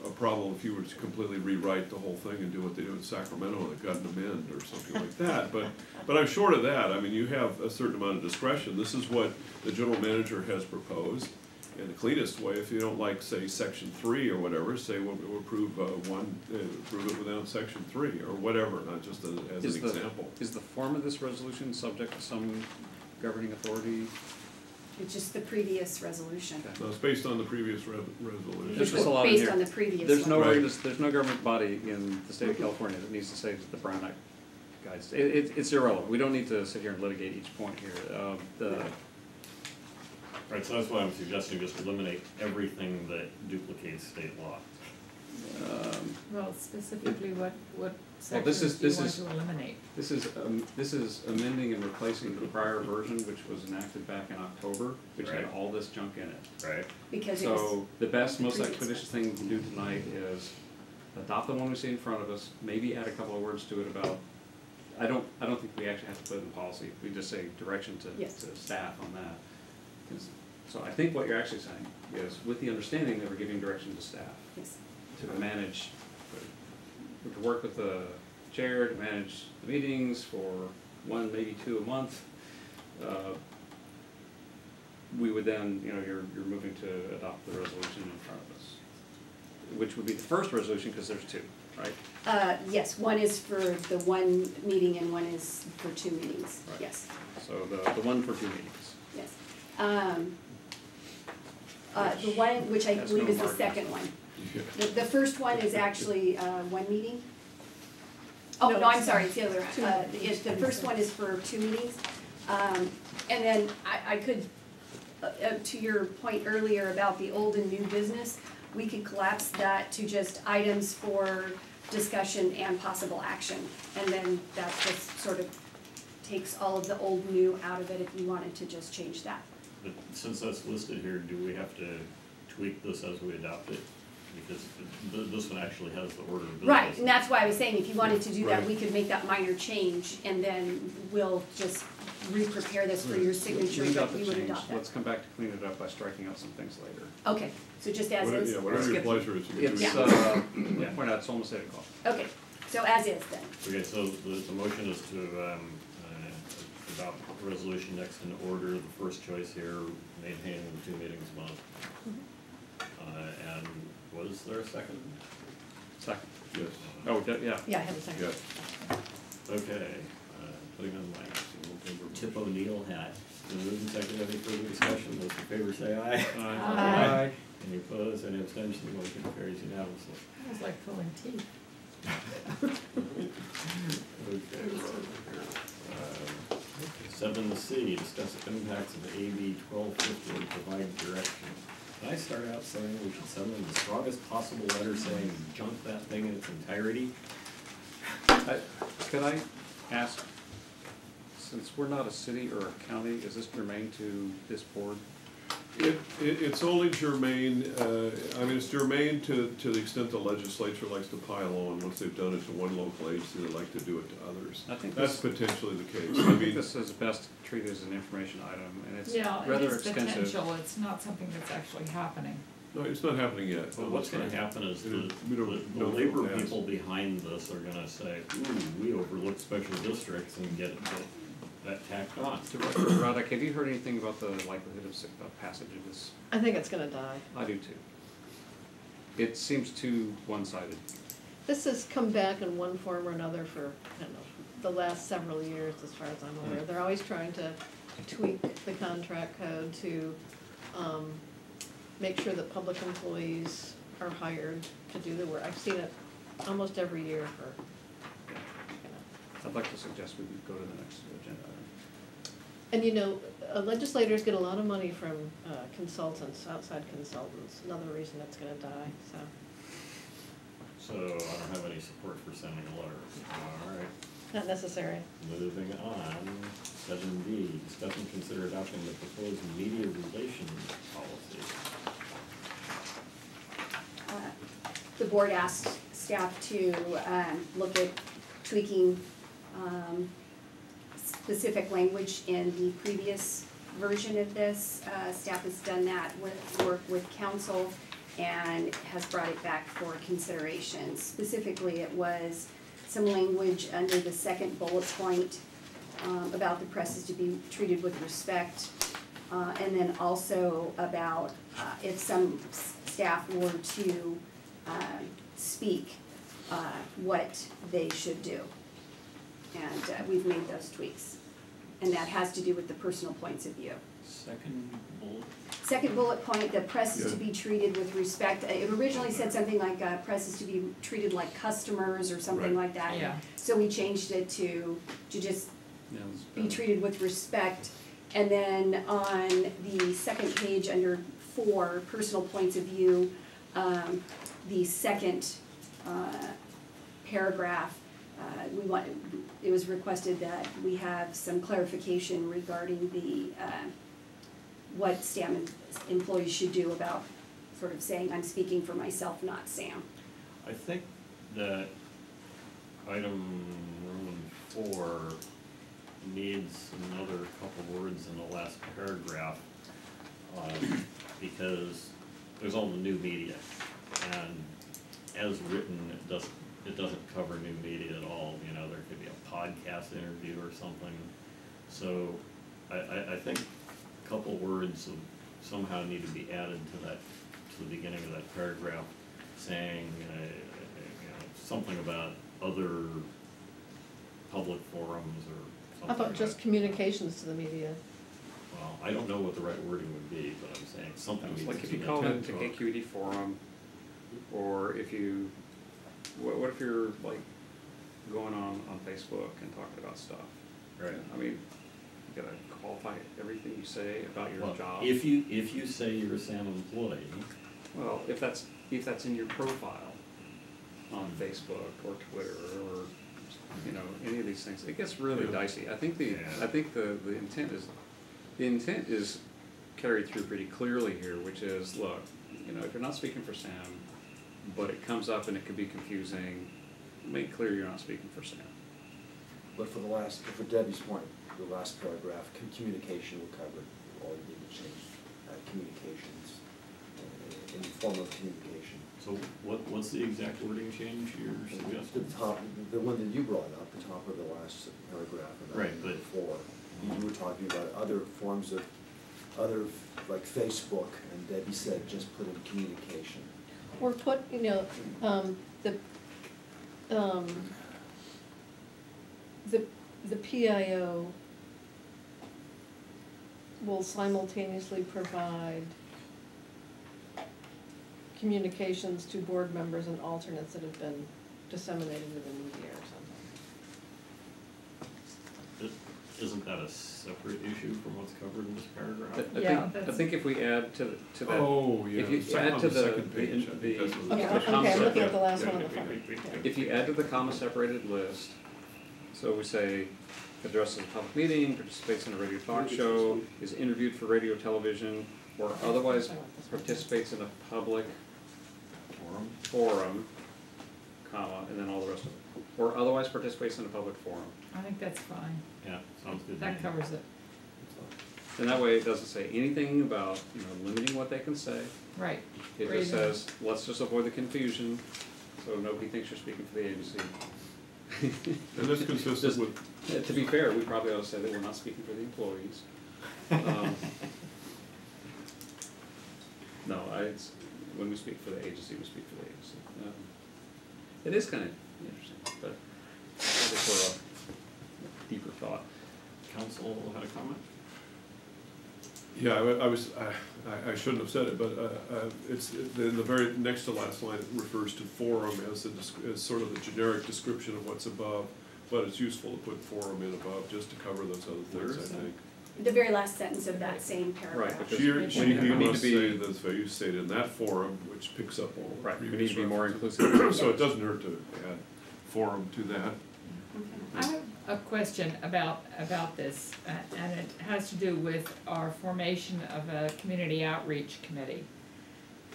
a problem if you were to completely rewrite the whole thing and do what they do in Sacramento and got an amend or something like that. But I'm short of that. I mean, you have a certain amount of discretion. This is what the general manager has proposed. And the cleanest way, if you don't like, say, section 3 or whatever, say we'll approve approve it without section 3 or whatever, not just as an example. Is the form of this resolution subject to some governing authority? It's just the previous resolution. So it's based on the previous resolution. There's just a lot in Based here. on the previous There's no, one. Right. there's no government body in the state of California that needs to say that the Brown Act guides. It's irrelevant. We don't need to sit here and litigate each point here. Right, so that's why I'm suggesting just eliminate everything that duplicates state law. Well, specifically, what this sections is- do you this want is- to eliminate? This is amending and replacing the prior version, which was enacted back in October, which had Right. all this junk in it. Right. Because it was, So the best, most previous expeditious thing we can do tonight is adopt the one we see in front of us, maybe add a couple of words to it about, I don't think we actually have to put it in policy, we just say direction to Yes. staff on that. 'Cause- So I think what you're actually saying is, with the understanding that we're giving direction to staff yes, to manage, to work with the chair to manage the meetings for 1, maybe 2 a month. We would then, you're moving to adopt the resolution in front of us. which would be the first resolution, because there's two, right? Yes, one is for the one meeting and one is for 2 meetings, Right. yes, So the one for 2 meetings. yes. The one, which I Has believe no is the margins. second one. Yeah. The first one is actually, 1 meeting. Oh, No, no, I'm it's sorry, it's the other, two the first one is for 2 meetings. And then I could, to your point earlier about the old and new business, we could collapse that to just items for discussion and possible action. And then that just sort of takes all of the old new out of it if you wanted to just change that. But since that's listed here, do we have to tweak this as we adopt it? Because this one actually has the order of business. Right, and that's why I was saying, if you wanted to do that, Right. we could make that minor change, and then we'll just re-prepare this for your signature, Clean but up the you would change. adopt that. Let's come back to clean it up by striking out some things later. Okay, so just as Whatever, is? yeah, whatever your pleasure is. You can do It's, it. yeah, point out, it's almost 8 o'clock. Okay, so as is then. Okay, so the motion is to adopt the resolution next in order. The first choice here, maintaining the 2 meetings a month. And was there a second? Second. Yes, Oh, yeah. Yeah, I have a second. yeah. Okay, putting on my Tip O'Neill hat. The moved and seconded, any further discussion? Those in favor say aye. Aye. Any opposed, any abstentions, motion carries unanimously. It was like pulling teeth. Okay, we're over here. 7C, discuss the impacts of AB 1250 and provide direction. Can I start out saying we should send them the strongest possible letter saying junk that thing in its entirety? Could I ask, since we're not a city or a county, is this germane to this board? It's only germane, I mean, it's germane to the extent the legislature likes to pile on. Once they've done it to one local agency, they like to do it to others. I think That's this- potentially the case. I I think mean, this is best treated as an information item, and it's Yeah, it rather is extensive. potential, it's not something that's actually happening. no, it's not happening yet. Well, what's gonna happen is the We don't know labor what it has. people behind this are gonna say, ooh, we overlooked special districts and get that tacked on. Director Roddick, have you heard anything about the likelihood of passage of this? I think it's gonna die. I do too. It seems too one-sided. This has come back in one form or another for, I don't know, the last several years, as far as I'm aware. They're always trying to tweak the contract code to, make sure that public employees are hired to do the work. I've seen it almost every year for, you know. I'd like to suggest we go to the next agenda item. And you know, legislators get a lot of money from consultants, outside consultants, another reason it's gonna die, so. So I don't have any support for sending a letter. All right, Not necessary. moving on. 7D, discuss and consider adopting the proposed media relations policy. The board asked staff to look at tweaking specific language in the previous version of this. Staff has done that with work with council and has brought it back for consideration. Specifically, it was some language under the second bullet point about the press is to be treated with respect. And then also about if some staff were to speak, what they should do. And we've made those tweaks. And that has to do with the personal points of view. Second bullet. Second bullet point, the press is to Yeah. be treated with respect. It originally said something like, press is to be treated like customers or something Right. like that. Yeah. So we changed it to just Yeah, it's be better. treated with respect. And then on the second page under 4, personal points of view, the second paragraph, it was requested that we have some clarification regarding the, what STAM employees should do about sort of saying, I'm speaking for myself, not Sam. I think that item Roman 4 needs another couple words in the last paragraph, because there's all the new media, and as written, it doesn't cover new media at all. You know, there could be a podcast interview or something. So I think a couple words somehow need to be added to the beginning of that paragraph, saying, something about other public forums or something. I thought just communications to the media. Well, I don't know what the right wording would be, but I'm saying something It's needs like to if you be call it intent the to- KQED forum, or if you, what if you're like going on Facebook and talking about stuff? Right. I mean, you gotta qualify everything you say about your Well, job. if you say you're a SAM employee, Well, if that's in your profile on Facebook or Twitter or, any of these things, it gets really Yeah. dicey. I think Yeah. the intent is carried through pretty clearly here, which is, look, if you're not speaking for Sam, but it comes up and it could be confusing, make clear you're not speaking for Sam. But for Debbie's point, the last paragraph, communication will cover it. All you need to change, communications, in the form of communication. so what's the exact wording change you're The suggesting? top, the one that you brought up, the top of the last paragraph, and Right, but- before, you were talking about other forms of, like Facebook, and Debbie said, just put in communication. Or put, the PIO will simultaneously provide communications to board members and alternates that have been disseminated in the media or something. Isn't that a separate issue from what's covered in this paragraph? I think if we add to that. Oh, yeah, If you second add on to the the, second page, I think the, that's what Okay, it is. okay, I'm looking at the Yeah, last one on yeah, the front. yeah. if you add to the comma separated list, so we say addresses a public meeting, participates in a radio talk show, is interviewed for radio, television, or otherwise participates in a public forum, comma, and then all the rest of it. Or otherwise participates in a public forum. I think that's fine. Yeah, sounds good. to That me. covers it. And that way it doesn't say anything about, limiting what they can say. Right. It Great. just says, let's just avoid the confusion, so nobody thinks you're speaking for the agency. And that's consistent Just- with, To be fair, we probably ought to say that we're not speaking for the employees. No, when we speak for the agency, we speak for the agency. It is kind of interesting, but probably for a deeper thought. Council had a comment? yeah, I shouldn't have said it, but it's, in the very next to last line, it refers to forum as sort of the generic description of what's above, but it's useful to put forum in above just to cover those other Where things, is I that? think. The very last sentence of that same paragraph. because She, we he need must to say be, that you stated in that forum, which picks up all the right, we need previous to be more references. inclusive. So it doesn't hurt to add forum to that. I have a question about this, and it has to do with our formation of a community outreach committee.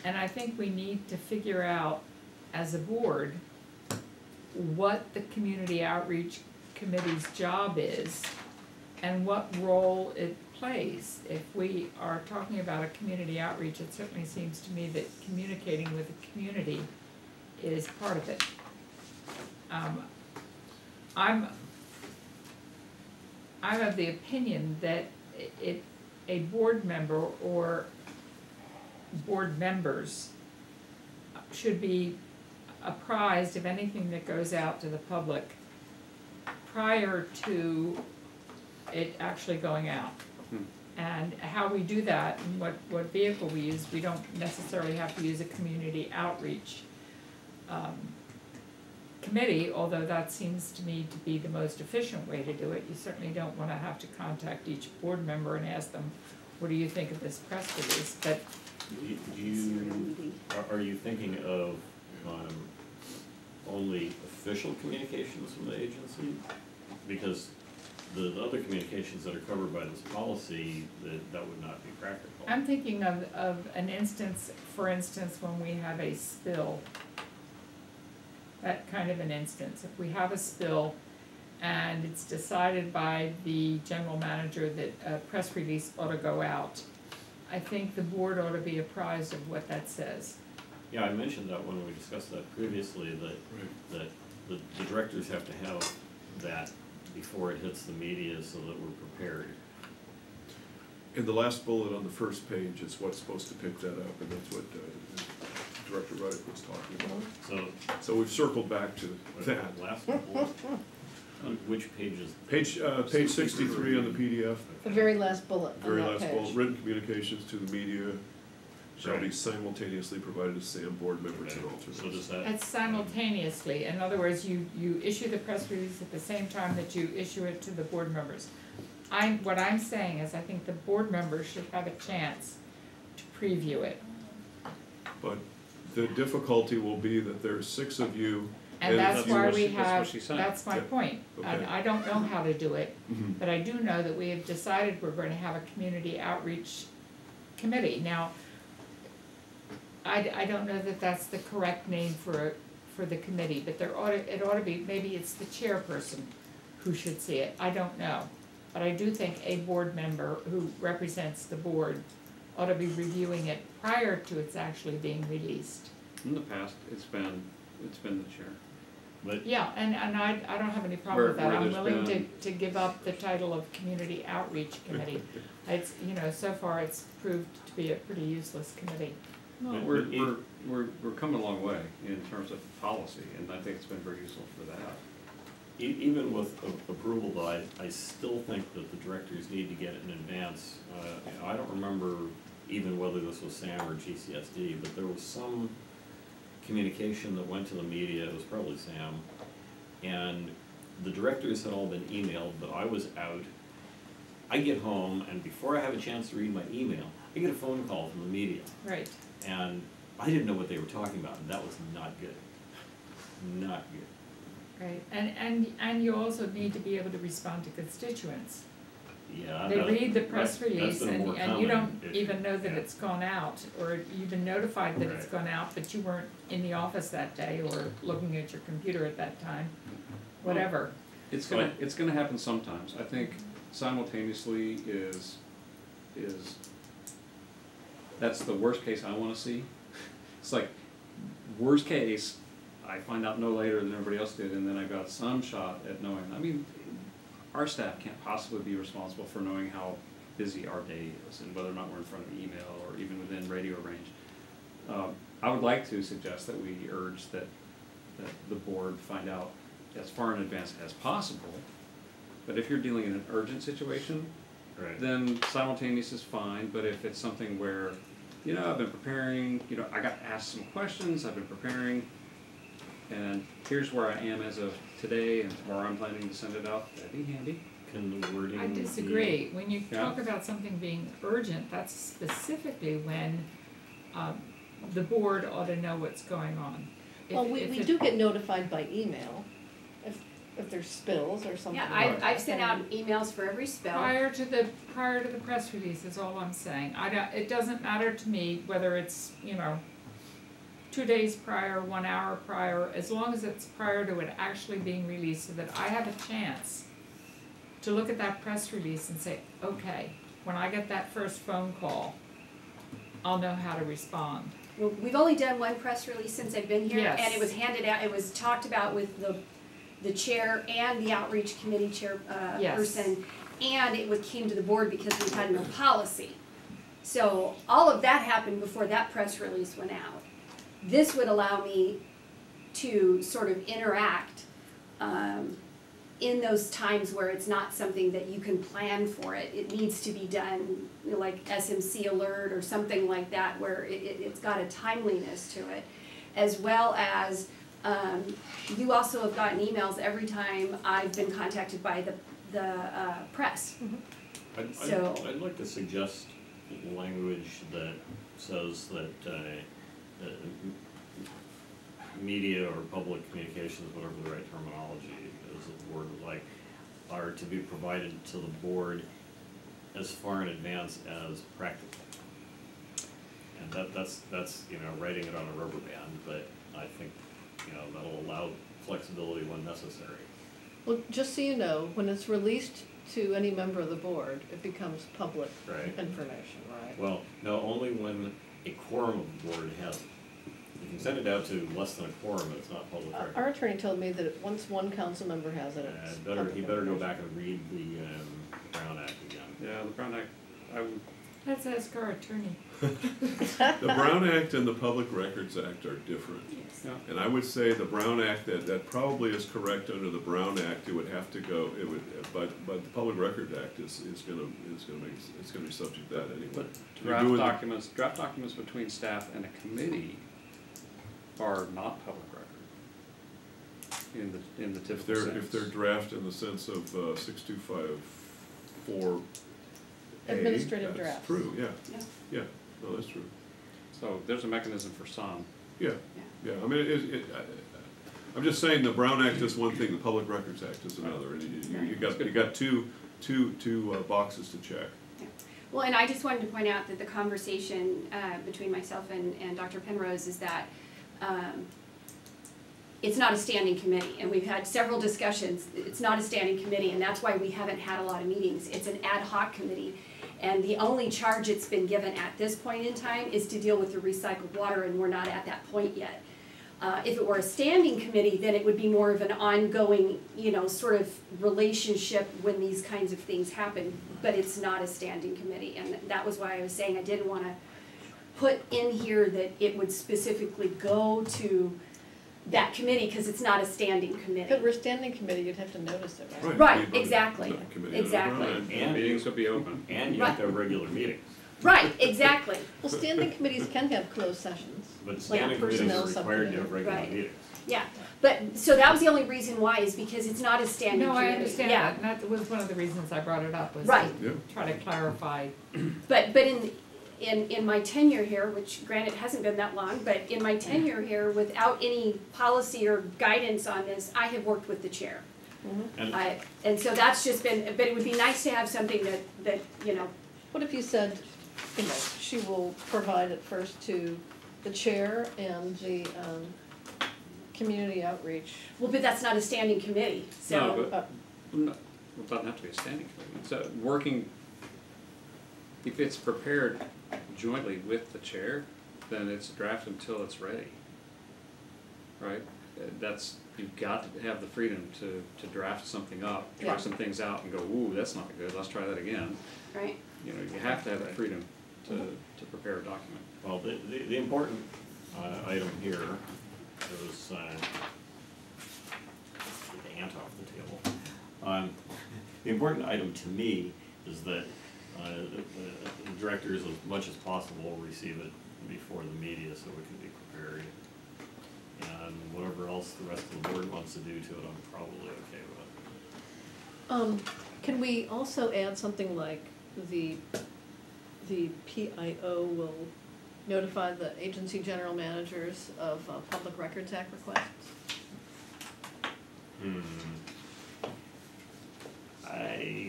And I think we need to figure out, as a board, what the community outreach committee's job is and what role it plays. If we are talking about a community outreach, it certainly seems to me that communicating with the community is part of it. I'm of the opinion that a board member or board members should be apprised of anything that goes out to the public prior to it actually going out. And how we do that and what vehicle we use, we don't necessarily have to use a community outreach committee, although that seems to me to be the most efficient way to do it. You certainly don't wanna have to contact each board member and ask them, what do you think of this press release? But Are you thinking of only official communications from the agency? Because the other communications that are covered by this policy, that would not be practical. I'm thinking of an instance, for instance, when we have a spill. That kind of an instance. If we have a spill and it's decided by the general manager that a press release ought to go out, I think the board ought to be apprised of what that says. Yeah, I mentioned that when we discussed that previously, that the directors have to have that before it hits the media so that we're prepared. And the last bullet on the first page is what's supposed to pick that up, and that's what Director Ruddick was talking about. So, So we've circled back to that. last bullet, on which page is? Page 63 on the PDF, The very last bullet on very that last page. bullet, written communications to the media shall be Right. simultaneously provided to SAM board members and Okay, alternates. so does that? It's simultaneously, in other words, you issue the press release at the same time that you issue it to the board members. What I'm saying is I think the board members should have a chance to preview it. But the difficulty will be that there's 6 of you. And that's why what we she- that's what have, she's saying. that's my Yeah. point. Okay. I don't know how to do it, Mhm. but I do know that we have decided we're going to have a community outreach committee. Now, I don't know that that's the correct name for the committee, but it ought to be, maybe it's the chairperson who should see it, I don't know. But I do think a board member who represents the board ought to be reviewing it prior to its actually being released. In the past, it's been the chair. But, Yeah, and I don't have any problem with that, Where I'm there's willing been- to give up the title of Community Outreach Committee. It's, so far it's proved to be a pretty useless committee. No, But we're, it- we're coming a long way in terms of policy, and I think it's been very useful for that. even with approval though, I still think that the directors need to get it in advance. I don't remember even whether this was SAM or GCSD, but there was some communication that went to the media, it was probably SAM, and the directors had all been emailed, but I was out. I get home, and before I have a chance to read my email, I get a phone call from the media, Right. and I didn't know what they were talking about, and that was not good. Not good. Right, and you also need to be able to respond to constituents. Yeah. They read the press right, release that's been a more and you don't common issue. even know that Yeah. it's gone out, or you've been notified that it's Right. gone out, but you weren't in the office that day or looking at your computer at that time, whatever. It's gonna happen sometimes. I think simultaneously is, that's the worst case I wanna see. It's like, worst case, I find out no later than everybody else did, and then I got some shot at knowing. I mean, our staff can't possibly be responsible for knowing how busy our day is and whether or not we're in front of email or even within radio range. I would like to suggest that we urge that the board find out as far in advance as possible. But if you're dealing in an urgent situation, Right. then simultaneous is fine. But if it's something where, I've been preparing, I got asked some questions, I've been preparing, and here's where I am as of today and tomorrow I'm planning to send it out, that'd be handy. Can the wording I be- disagree. When you Yeah. talk about something being urgent, that's specifically when the board ought to know what's going on. Well, we do get notified by email if there's spills or something. Yeah, I've sent out emails for every spill. Prior to the press release is all I'm saying. It doesn't matter to me whether it's, 2 days prior, 1 hour prior, as long as it's prior to it actually being released, so that I have a chance to look at that press release and say, okay, when I get that first phone call, I'll know how to respond. Well, we've only done one press release since I've been here, Yes. and it was handed out, it was talked about with the chair and the outreach committee chair, Yes. person, and it came to the board because we had no policy. So all of that happened before that press release went out. This would allow me to sort of interact, in those times where it's not something that you can plan for it. It needs to be done, like SMC alert or something like that, where it's got a timeliness to it. As well as, you also have gotten emails every time I've been contacted by the press. So- I'd like to suggest language that says that media or public communications, whatever the right terminology is that the board would like, are to be provided to the board as far in advance as practical. And that's writing it on a rubber band, but I think, that'll allow flexibility when necessary. Well, just so you know, when it's released to any member of the board, it becomes public Right. information, right? Well, no, only when a quorum of the board has it. You can send it out to less than a quorum, and it's not public record. Our attorney told me that once one council member has it, it's He public better go information. back and read the Brown Act again. Yeah, the Brown Act, I would, Let's ask our attorney. The Brown Act and the Public Records Act are different. Yes. Yeah. And I would say the Brown Act, that probably is correct under the Brown Act, it would have to go, it would, but the Public Records Act is gonna be subject to that anyway. But You're draft doing the- documents between staff and a committee are not public record in the typical sense. If they're draft in the sense of 6254A. Administrative that's drafts. True, yeah, Yeah. yeah, no, that's true. So there's a mechanism for some. Yeah, yeah, I mean, I'm just saying the Brown Act is one thing, the Public Records Act is another, and you got two boxes to check. Yeah. Well, and I just wanted to point out that the conversation between myself and Dr. Penrose is that it's not a standing committee, and we've had several discussions. It's not a standing committee, and that's why we haven't had a lot of meetings. It's an ad hoc committee, and the only charge it's been given at this point in time is to deal with the recycled water, and we're not at that point yet. If it were a standing committee, then it would be more of an ongoing, sort of relationship when these kinds of things happen, but it's not a standing committee, and that was why I was saying I didn't want to put in here that it would specifically go to that committee, because it's not a standing If it committee. were a standing committee, you'd have to notice it, right? Right, People- exactly, the committee on the exactly. Brown Act. And Meetings will be open. And you have to have regular meetings, Right, exactly. Well, standing committees can have closed sessions. but Like standing committees personnel are required to have subcommittee. regular Right. meetings. Yeah, but, so that was the only reason why, is because it's not a standing No, committee. I understand Yeah. that, and that was one of the reasons I brought it up, was Right. to Yeah. try to clarify. But in my tenure here, which granted hasn't been that long, but in my tenure here, without any policy or guidance on this, I have worked with the chair. And And so that's just been, but it would be nice to have something that, What if you said, she will provide it first to the chair and the community outreach? well, but that's not a standing committee, so. No, but, Uh, no, it doesn't have to be a standing committee. So if it's prepared jointly with the chair, then it's a draft until it's ready. Right? You've got to have the freedom to draft something up, try Yeah. some things out and go, ooh, that's not good, let's try that again. Right, You have to have that freedom to prepare a document. Well, the important item here is, get the ant off the table. The important item to me is that the directors, as much as possible, receive it before the media so we can be prepared. And whatever else the rest of the board wants to do to it, I'm probably okay with. Can we also add something like the PIO will notify the agency general managers of Public Records Act requests?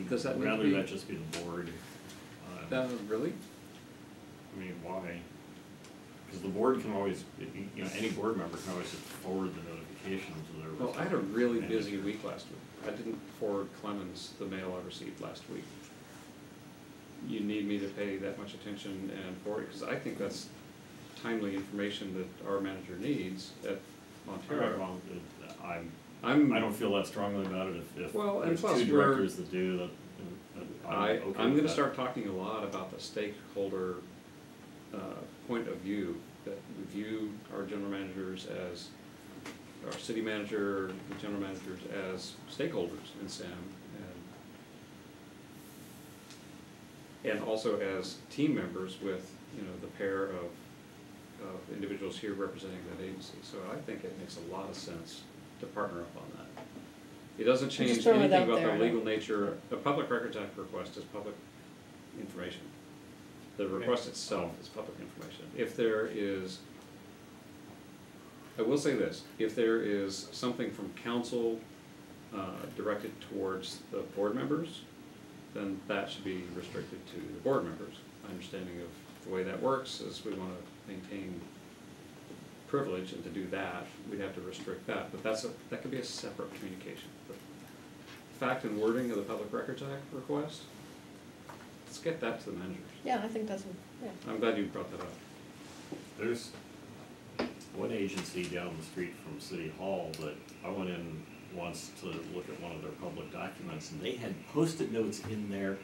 Does that need to Rather be- that just be the board. Really? I mean, why? Because the board can always, any board member can always just forward the notification to their. Well, I had a really manager. busy week last week. I didn't forward Clemens the mail I received last week. You need me to pay that much attention and forward, because I think that's timely information that our manager needs at All right, Montero. well, I I'm don't feel that strongly about it if Well, and there's plus two we're- directors that do that. I'm okay I'm with gonna that. start talking a lot about the stakeholder point of view, that we view our general managers as, our city manager, the general managers as stakeholders in SAM, and also as team members with, the pair of individuals here representing that agency. So I think it makes a lot of sense to partner up on that. It doesn't just change throwing it anything out about there, the I know. legal nature. A Public Records Act request is public information. The request itself is public information. If there is, I will say this, if there is something from council directed towards the board members, then that should be restricted to the board members. My understanding of the way that works is we want to maintain privilege, and to do that, we'd have to restrict that. But that could be a separate communication. The fact and wording of the Public Records Act request, let's get that to the managers. Yeah, I think that's, yeah. I'm glad you brought that up. There's one agency down the street from City Hall that I went in once to look at one of their public documents, and they had Post-it notes in there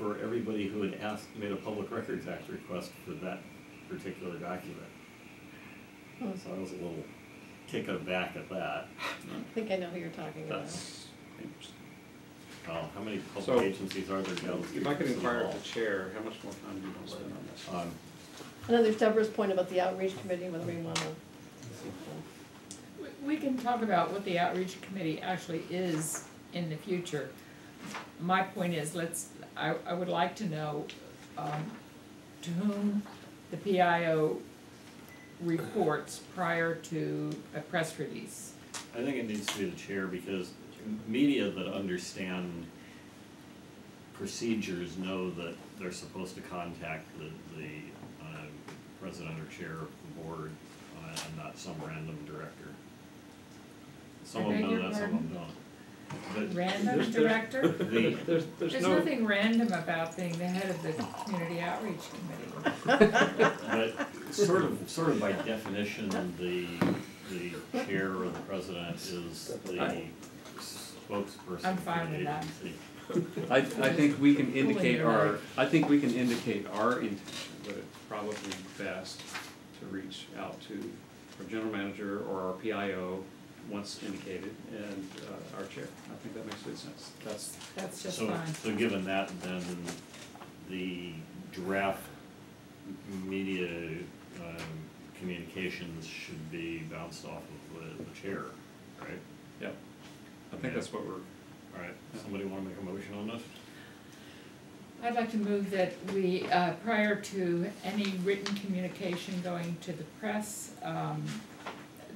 for everybody who had made a Public Records Act request for that particular document. Oh, So I was a little taken aback at that. I think I know who you're talking about. That's interesting. Well, how many So, public agencies are there down the street? If I could from City inquire Hall? of the chair, how much more time do you want to spend on this? And then there's Deborah's point about the outreach committee, whether we wanna. We can talk about what the outreach committee actually is in the future. My point is, I would like to know, to whom the PIO reports prior to a press release. I think it needs to be the chair, because media that understand procedures know that they're supposed to contact the president or chair of the board, and not some random director. Some of I them beg know your that, some of them don't. But Random director? the, There's nothing random about being the head of the community outreach committee. but sort of by definition, the chair or the president is the spokesperson I'm for fine the with that. agency. I think we can indicate you're our, right. I think we can indicate our intention, but it's probably best to reach out to our general manager or our PIO once indicated, and our chair. I think that makes good sense. That's just So, fine. so given that, then the draft media communications should be bounced off of the chair, right? Yep. I think that's what we're, Alright, somebody wanna make a motion on this? I'd like to move that we, prior to any written communication going to the press,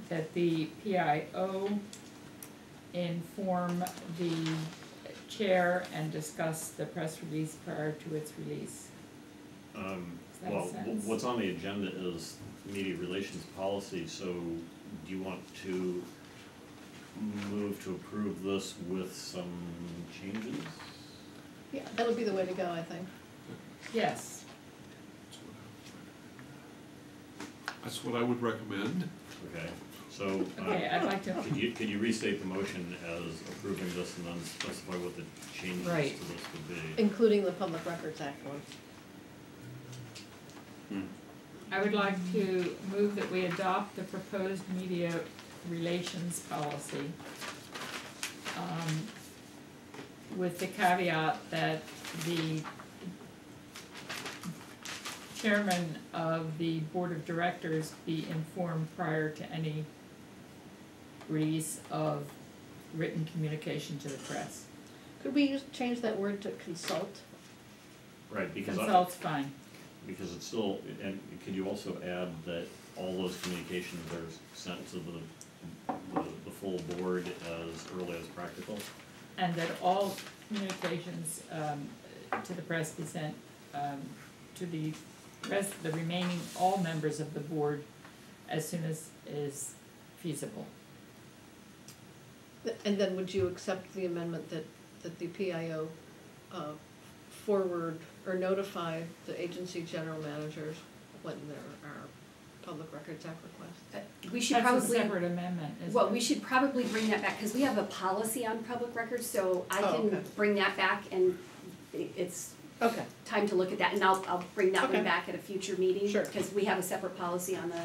that the PIO inform the chair and discuss the press release prior to its release. Does that Well, make sense? what's on the agenda is media relations policy, so do you want to move to approve this with some changes? Yeah, that would be the way to go, I think. Yes, That's what I would recommend. Okay, so, okay, I'd like to, could you restate the motion as approving this and then specify what the changes to Right. this would be? Including the Public Records Act one. I would like to move that we adopt the proposed media relations policy, with the caveat that the chairman of the board of directors be informed prior to any release of written communication to the press. Could we just change that word to consult? Right, because Consult's fine. because it's still, and could you also add that all those communications are sent to the full board as early as practical? And that all communications to the press be sent to the rest, the remaining, all members of the board as soon as is feasible. And then would you accept the amendment that the PIO forward or notify the agency general managers when there are Public Records Act requests? We should That's a probably, separate amendment, isn't it? well, we should probably bring that back, because we have a policy on public records, so I Oh, can okay. bring that back, and it's Okay, time to look at that, and I'll bring that one Okay. back at a future meeting. Sure. Because we have a separate policy on the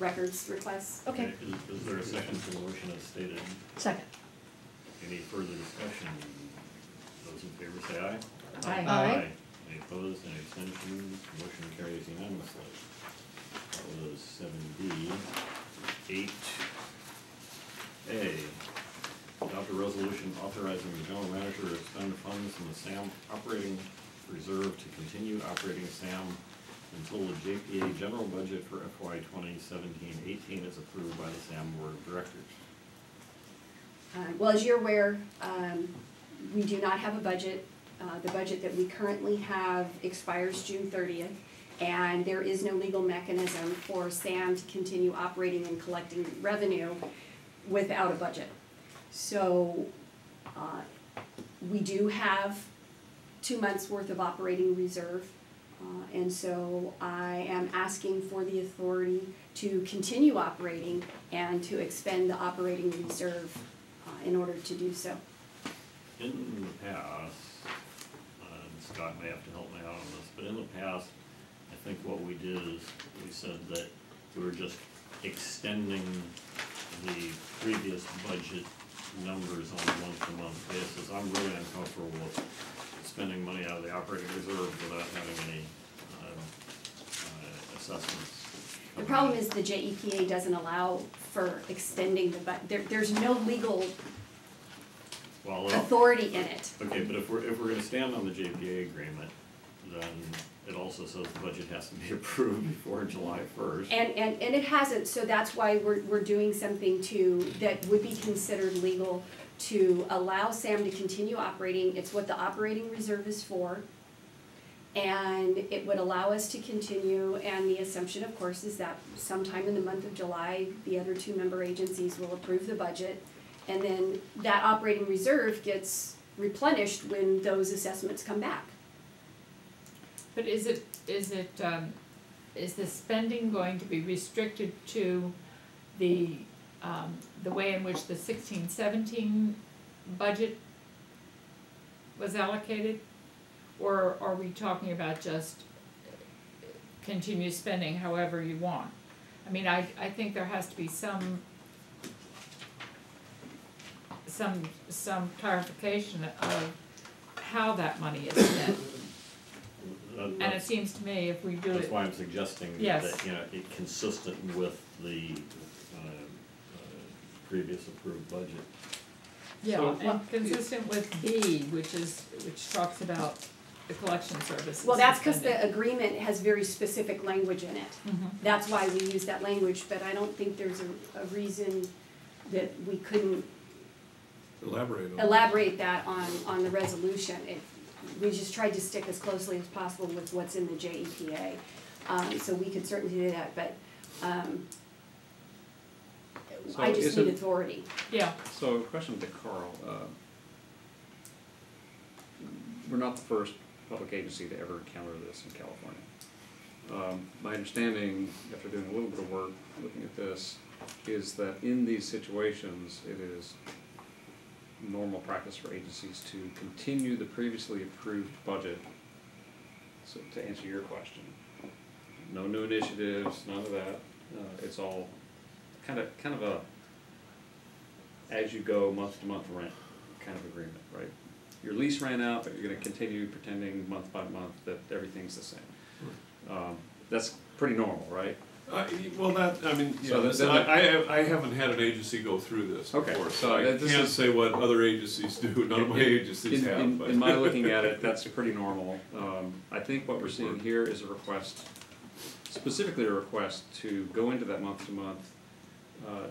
records requests. okay. Is there a second to the motion as stated? Second. Any further discussion? Those in favor say aye. Aye. Aye. Any opposed, any abstentions, motion carries unanimously. That was 7D. 8A, adopt a resolution authorizing the general manager to expend funds from the SAM operating reserve to continue operating SAM until the JPA general budget for FY 2017-18 is approved by the SAM Board of Directors. Well, as you're aware, we do not have a budget. The budget that we currently have expires June 30th, and there is no legal mechanism for SAM to continue operating and collecting revenue without a budget. So we do have 2 months' worth of operating reserve, and so I am asking for the authority to continue operating and to expend the operating reserve in order to do so. In the past, Scott may have to help me out on this, but in the past, I think what we did is we said that we were just extending the previous budget numbers on a month-to-month basis. I'm really uncomfortable with spending money out of the operating reserve without having any assessments. The problem is the JEPA doesn't allow for extending the there's no legal Well, authority in it. okay, but if we're gonna stand on the JPA agreement, then it also says the budget has to be approved before July 1st. And it hasn't, so that's why we're doing something that would be considered legal to allow Sam to continue operating. It's what the operating reserve is for. And it would allow us to continue, and the assumption, of course, is that sometime in the month of July, the other two member agencies will approve the budget. And then that operating reserve gets replenished when those assessments come back. But is the spending going to be restricted to the way in which the 16-17 budget was allocated? Or are we talking about just continue spending however you want? I mean, I think there has to be some clarification of how that money is spent. And it seems to me if we do it. That's why I'm suggesting Yes. that, it's consistent with the previous approved budget. Yeah, So- and consistent with B, which talks about the collection services. Well, that's because spending. the agreement has very specific language in it. Mhm. That's why we use that language, but I don't think there's a reason that we couldn't Elaborate on it. elaborate that on the resolution. We just tried to stick as closely as possible with what's in the JEPA. So we could certainly do that, but So I just need isn't- authority. Yeah, So, question to Carl. We're not the first public agency to ever encounter this in California. My understanding, after doing a little bit of work looking at this, is that in these situations, it is normal practice for agencies to continue the previously approved budget. So, to answer your question, no new initiatives, none of that. It's all kind of a as you go month to month rent kind of agreement, right? Your lease ran out, but you're gonna continue pretending month by month that everything's the same. That's pretty normal, right? So then I haven't had an agency go through this Okay, before, so so I this can't is- say what other agencies do, none of my agencies have, but. In my looking at it, that's pretty normal. I think what we're seeing here is a request, specifically a request to go into that month to month,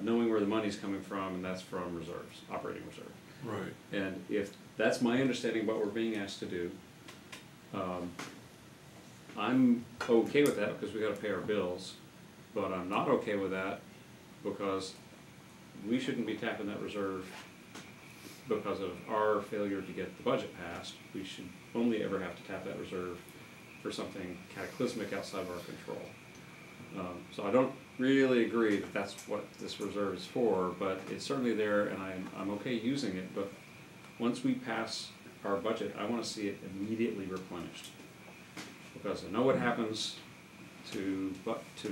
knowing where the money's coming from, and that's from reserves, operating reserve. Right. And if that's my understanding of what we're being asked to do, I'm okay with that because we gotta pay our bills, but I'm not okay with that because we shouldn't be tapping that reserve because of our failure to get the budget passed. We should only ever have to tap that reserve for something cataclysmic outside of our control. So I don't really agree that that's what this reserve is for, but it's certainly there and I'm okay using it, but once we pass our budget, I wanna see it immediately replenished. Because I know what happens to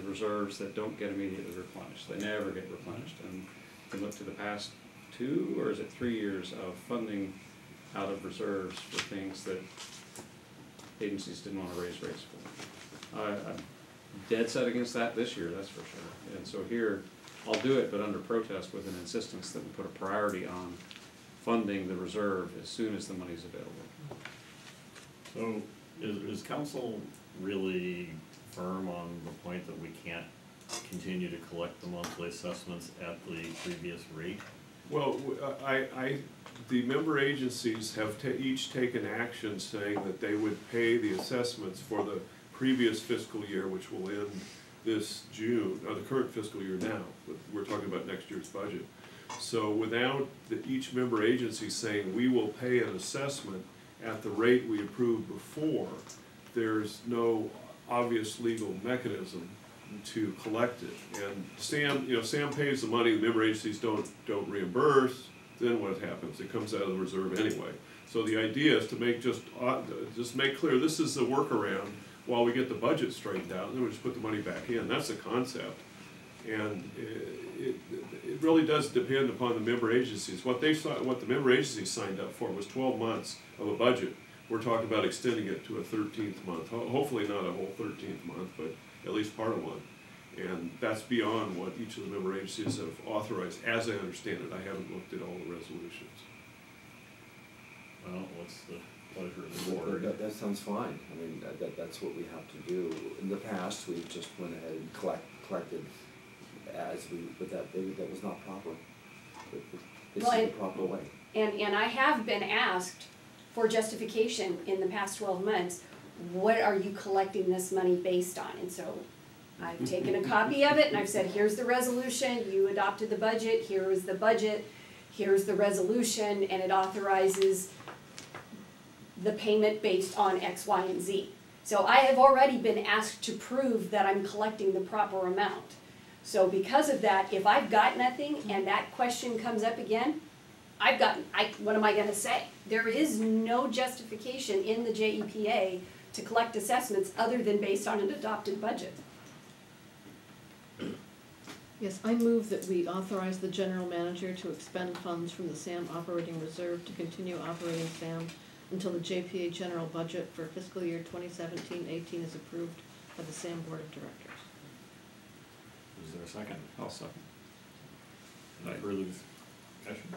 reserves that don't get immediately replenished. They never get replenished. And you can look to the past 2 or is it 3 years of funding out of reserves for things that agencies didn't want to raise rates for. I'm dead set against that this year, that's for sure. And so here, I'll do it, but under protest with an insistence that we put a priority on funding the reserve as soon as the money's available. So is council really firm on the point that we can't continue to collect the monthly assessments at the previous rate? Well, the member agencies have each taken action saying that they would pay the assessments for the previous fiscal year, which will end this June, or the current fiscal year now, but we're talking about next year's budget. So without each member agency saying we will pay an assessment at the rate we approved before, there's no obvious legal mechanism to collect it. And Sam pays the money, the member agencies don't reimburse, then what happens? It comes out of the reserve anyway. So the idea is to make just make clear, this is the workaround while we get the budget straightened out, and then we just put the money back in. That's the concept. And it really does depend upon the member agencies. What the member agencies signed up for was 12 months of a budget. We're talking about extending it to a 13th month. Hopefully not a whole 13th month, but at least part of one. And that's beyond what each of the member agencies have authorized, as I understand it. I haven't looked at all the resolutions. Well, what's the pleasure of the board? That sounds fine. I mean, that's what we have to do. In the past, we just went ahead and collected as but that was not proper. This is the proper way. And I have been asked for justification in the past 12 months, what are you collecting this money based on? And so I've taken a copy of it and I've said, here's the resolution, you adopted the budget, here is the budget, here's the resolution, and it authorizes the payment based on X, Y, and Z. So I have already been asked to prove that I'm collecting the proper amount. So because of that, if I've got nothing and that question comes up again, what am I gonna say? There is no justification in the JEPA to collect assessments other than based on an adopted budget. Yes, I move that we authorize the general manager to expend funds from the SAM operating reserve to continue operating SAM until the JPA general budget for fiscal year 2017-18 is approved by the SAM Board of Directors. Is there a second? I'll second. Any further discussion?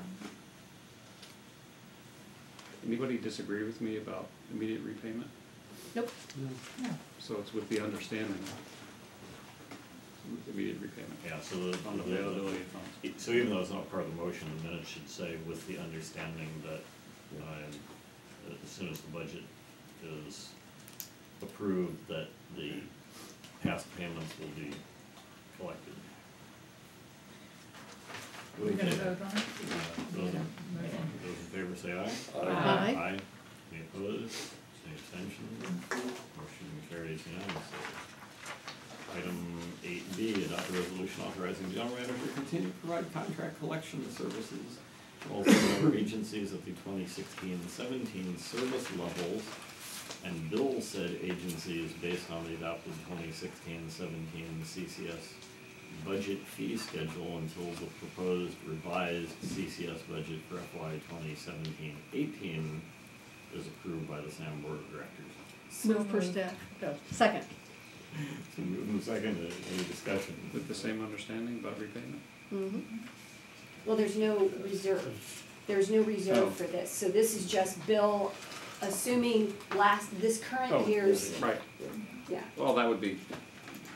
Anybody disagree with me about immediate repayment? Nope. No. So it's with the understanding of immediate repayment. Yeah, so the Availability of funds. so even though it's not part of the motion, the minutes should say with the understanding that as soon as the budget is approved, that the past payments will be collected. We're gonna vote on it? Those Yeah, in motion. favor say aye. Aye. Aye. Any opposed? Any abstentions? Motion carries unanimously. Item 8B, adopt a resolution authorizing the general manager to continue to provide contract collection services to all member agencies at the 2016-17 service levels and bill said agencies based on the adopted 2016-17 CCS budget fee schedule until the proposed revised CCS budget for FY 2017-18 is approved by the SAM Board of Directors. Move for staff. Go. Second. So move in second, any discussion? With the same understanding about repayment? Mm-hmm. Well, there's no reserve. There's no Oh. reserve for this. So this is just bill, assuming this current year's, Right. yeah. Well, that would be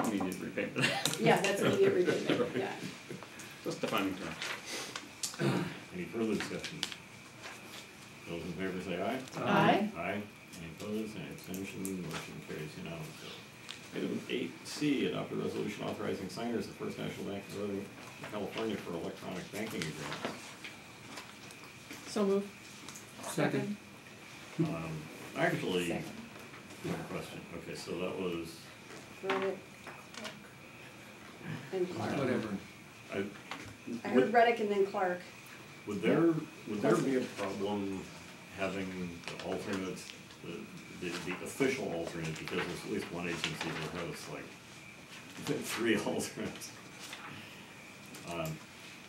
immediate repayment. Yeah, that's immediate repayment, yeah. Just defining terms. Any further discussion? Those in favor say aye. Aye. Aye. Any opposed, any abstentions, motion carries unanimously. Item 8C, adopt a resolution authorizing signers of First National Bank of California for electronic banking agreements. So move. Second. Actually, Second. good question. Okay, so that was, Reddick and Clark. Whatever. I heard Reddick and then Clark. would there be a problem having the alternates, the official alternate, because there's at least one agency that has like 3 alternates.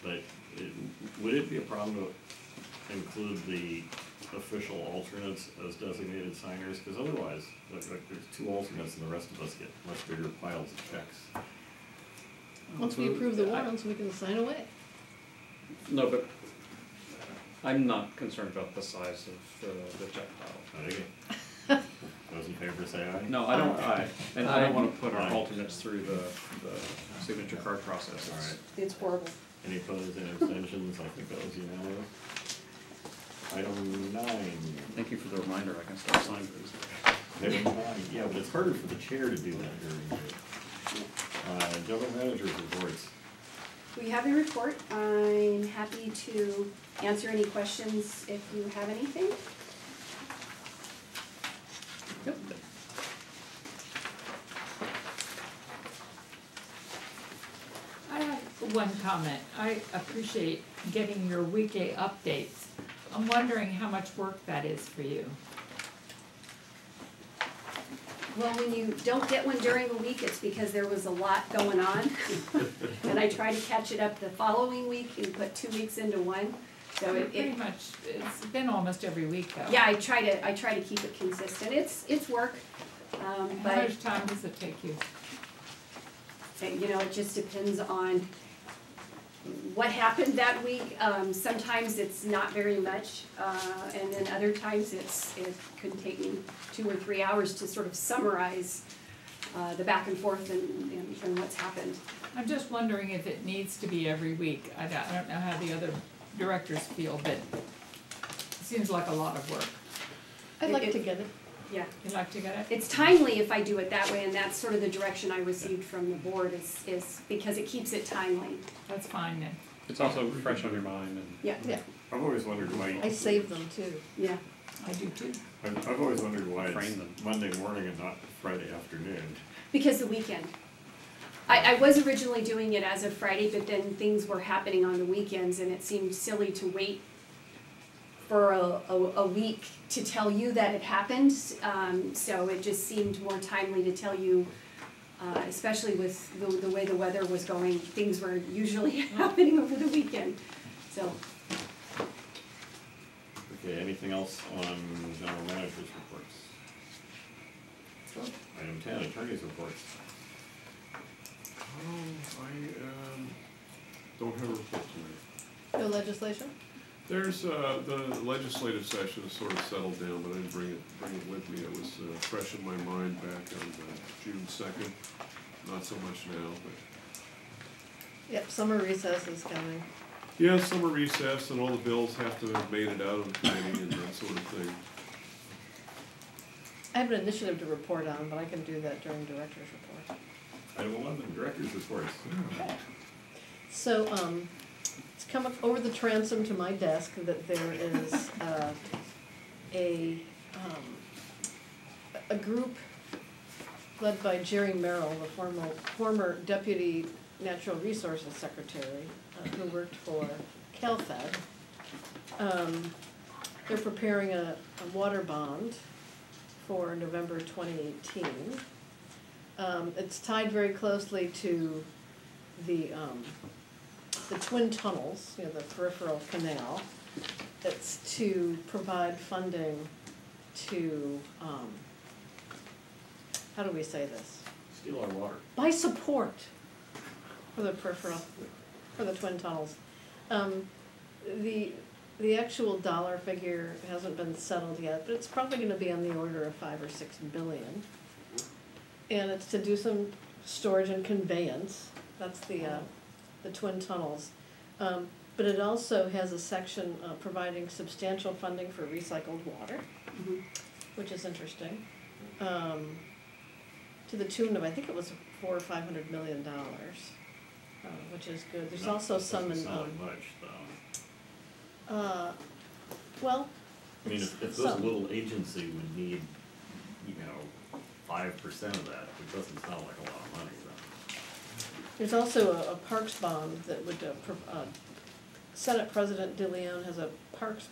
But would it be a problem to include the official alternates as designated signers? Because otherwise, like there's 2 alternates and the rest of us get much bigger piles of checks. Once we approve the warrants, we can sign away. No, but I'm not concerned about the size of the check pile. Okay. Those in favor say aye. No, I don't, and I don't wanna put our Aye. alternates through the signature card process. All right. It's horrible. Any opposed, any abstentions? I think that was unanimous. Item 9. Thank you for the reminder, I can start signing these. Item 9, yeah, but it's harder for the chair to do that during the, general manager's reports. We have a report. I'm happy to answer any questions if you have anything. Yep. I have one comment. I appreciate getting your weekly updates, I'm wondering how much work that is for you. Well, when you don't get one during the week, it's because there was a lot going on. And I try to catch it up the following week and put 2 weeks into one. So Pretty much, it's been almost every week though. yeah, I try to keep it consistent. It's work. How But much time does it take you? you know, it just depends on what happened that week. Sometimes it's not very much, and then other times it could take me 2 or 3 hours to sort of summarize the back and forth and what's happened. I'm just wondering if it needs to be every week. I don't know how the other directors feel, but it seems like a lot of work. I'd like to get it. Yeah. You'd like to get it? It's timely if I do it that way, and that's sort of the direction I received from the board is because it keeps it timely. That's fine then. It's also fresh on your mind and. Yeah, Yeah, I've always wondered why. I save them too. yeah. I do too. I've always wondered why Frame it's them. Monday morning and not Friday afternoon. Because the weekend. I was originally doing it as of Friday, but then things were happening on the weekends, and it seemed silly to wait for a week to tell you that it happened. So it just seemed more timely to tell you, especially with the way the weather was going, things were usually happening over the weekend. So, Okay, anything else on general manager's reports? Item 10, attorney's reports. I don't have a report tonight. No legislation? There's, the legislative session has sort of settled down, but I didn't bring it with me. It was fresh in my mind back on June 2nd. Not so much now, but. Yep, summer recess is coming. Yeah, summer recess and all the bills have to have made it out of the committee and that sort of thing. I have an initiative to report on, but I can do that during director's report. Item 11, director's reports. So, it's come up over the transom to my desk that there is a group led by Jerry Merrill, the former Deputy Natural Resources Secretary, who worked for CalFed. They're preparing a water bond for November 2018. It's tied very closely to the twin tunnels, you know, the peripheral canal. It's to provide funding to, how do we say this? Steal our water. Buy support for the peripheral, for the twin tunnels. The actual dollar figure hasn't been settled yet, but it's probably gonna be on the order of $5 or $6 billion. And it's to do some storage and conveyance, that's the twin tunnels. But it also has a section providing substantial funding for recycled water, which is interesting. To the tune of, I think it was $400 or $500 million, which is good. There's also some in. Doesn't sound like much, though. Well, I mean, it's if this some. little agency would need, 5% of that, it doesn't sound like a lot of money, though. There's also a parks bond that would, Senate President DeLeon has a parks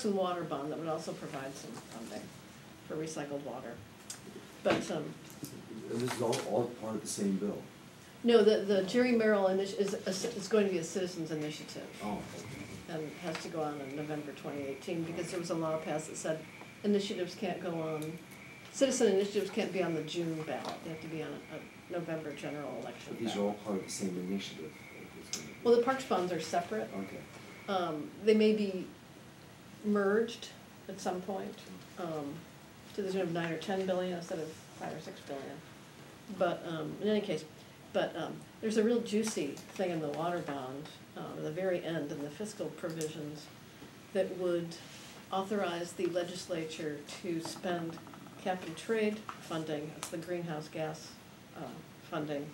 and water bond that would also provide some funding for recycled water. But, This is all part of the same bill. no, the Jerry Merrill is going to be a citizens initiative. Oh, And has to go on in November 2018, because there was a law passed that said initiatives can't go on, citizen initiatives can't be on the June ballot, they have to be on a November general election but these are ballot. all part of the same initiative. Well, the parks bonds are separate. Okay. They may be merged at some point, to the tune of 9 or 10 billion instead of 5 or 6 billion. But, in any case, there's a real juicy thing in the water bond, at the very end, in the fiscal provisions, that would authorize the legislature to spend cap and trade funding, it's the greenhouse gas funding,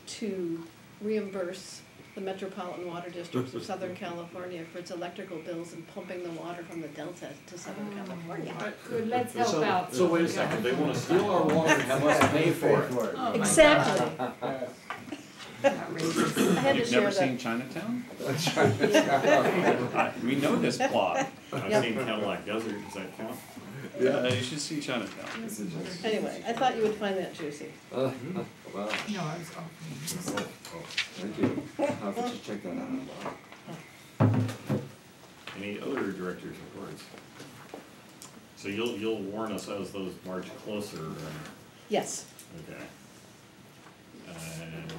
to reimburse the Metropolitan Water Districts of Southern California for its electrical bills and pumping the water from the Delta to Southern California. Good, let's help out. So wait a second, they wanna steal our water and have us pay for it. Oh, my Exactly. God. raises. I had to You've share never that. seen Chinatown? Yeah. We know this plot. I've Yep. seen Cadillac Desert, does that count? You should see Chinatown. Anyway, I thought you would find that juicy. Wow, No, I was off. Oh, thank you. I'll have to just check that out. any other directors' reports? So you'll warn us as those march closer, Yes. okay. And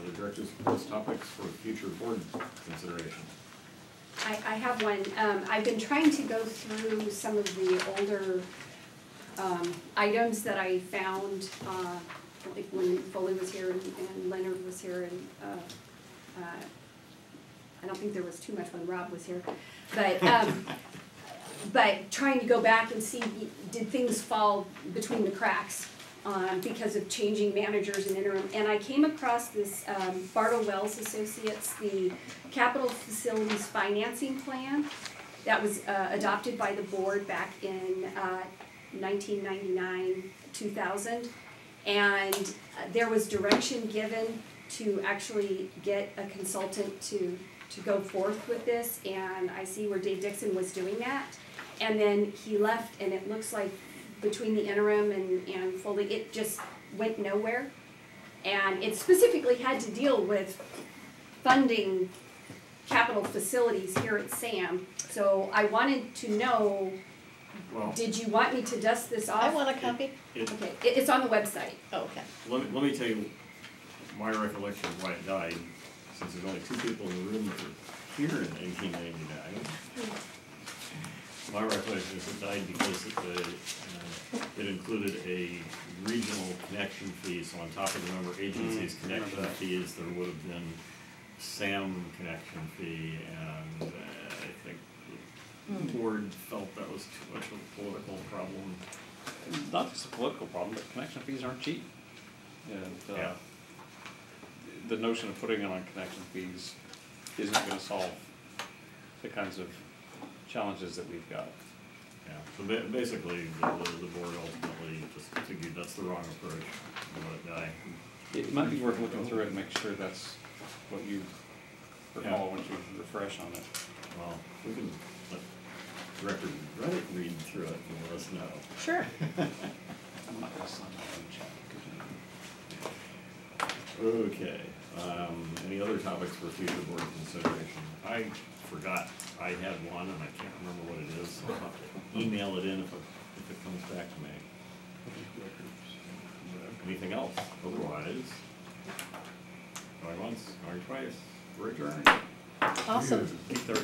the director's reports topics for future board consideration. I have one. I've been trying to go through some of the older items that I found, like when Foley was here and Leonard was here, and I don't think there was too much when Rob was here, but trying to go back and see, did things fall between the cracks because of changing managers and interim. And I came across this Bartle Wells Associates, the Capital Facilities Financing Plan that was adopted by the board back in 1999, 2000. And there was direction given to actually get a consultant to go forth with this, and I see where Dave Dixon was doing that. And then he left, and it looks like between the interim and Foley, it just went nowhere. And it specifically had to deal with funding capital facilities here at SAM. So I wanted to know, Well, did you want me to dust this off? I want a copy. Okay, it's on the website. Oh, okay. let me tell you my recollection of why it died, since there's only 2 people in the room that were here in 1899. My recollection is it died because it included a regional connection fee, so on top of the member agencies' connection fees, there would have been SAM connection fee, and I think the board felt that was too much of a political problem. Not just a political problem, but connection fees aren't cheap. And Yeah. the notion of putting it on connection fees isn't gonna solve the kinds of challenges that we've got. Yeah, so basically, the board ultimately just figured that's the wrong approach and let it die. It might be worth looking through it and make sure that's what you recall once you refresh on it. Well, we can let Director Reddick read through it and let us know. Sure. I'm not gonna sign that in chat. Okay, any other topics for future board consideration? I forgot I had one and I can't remember what it is, so I'll have to email it in if it comes back to me. Anything else? Otherwise, going once, going twice, we're adjourned. Awesome. Keep there.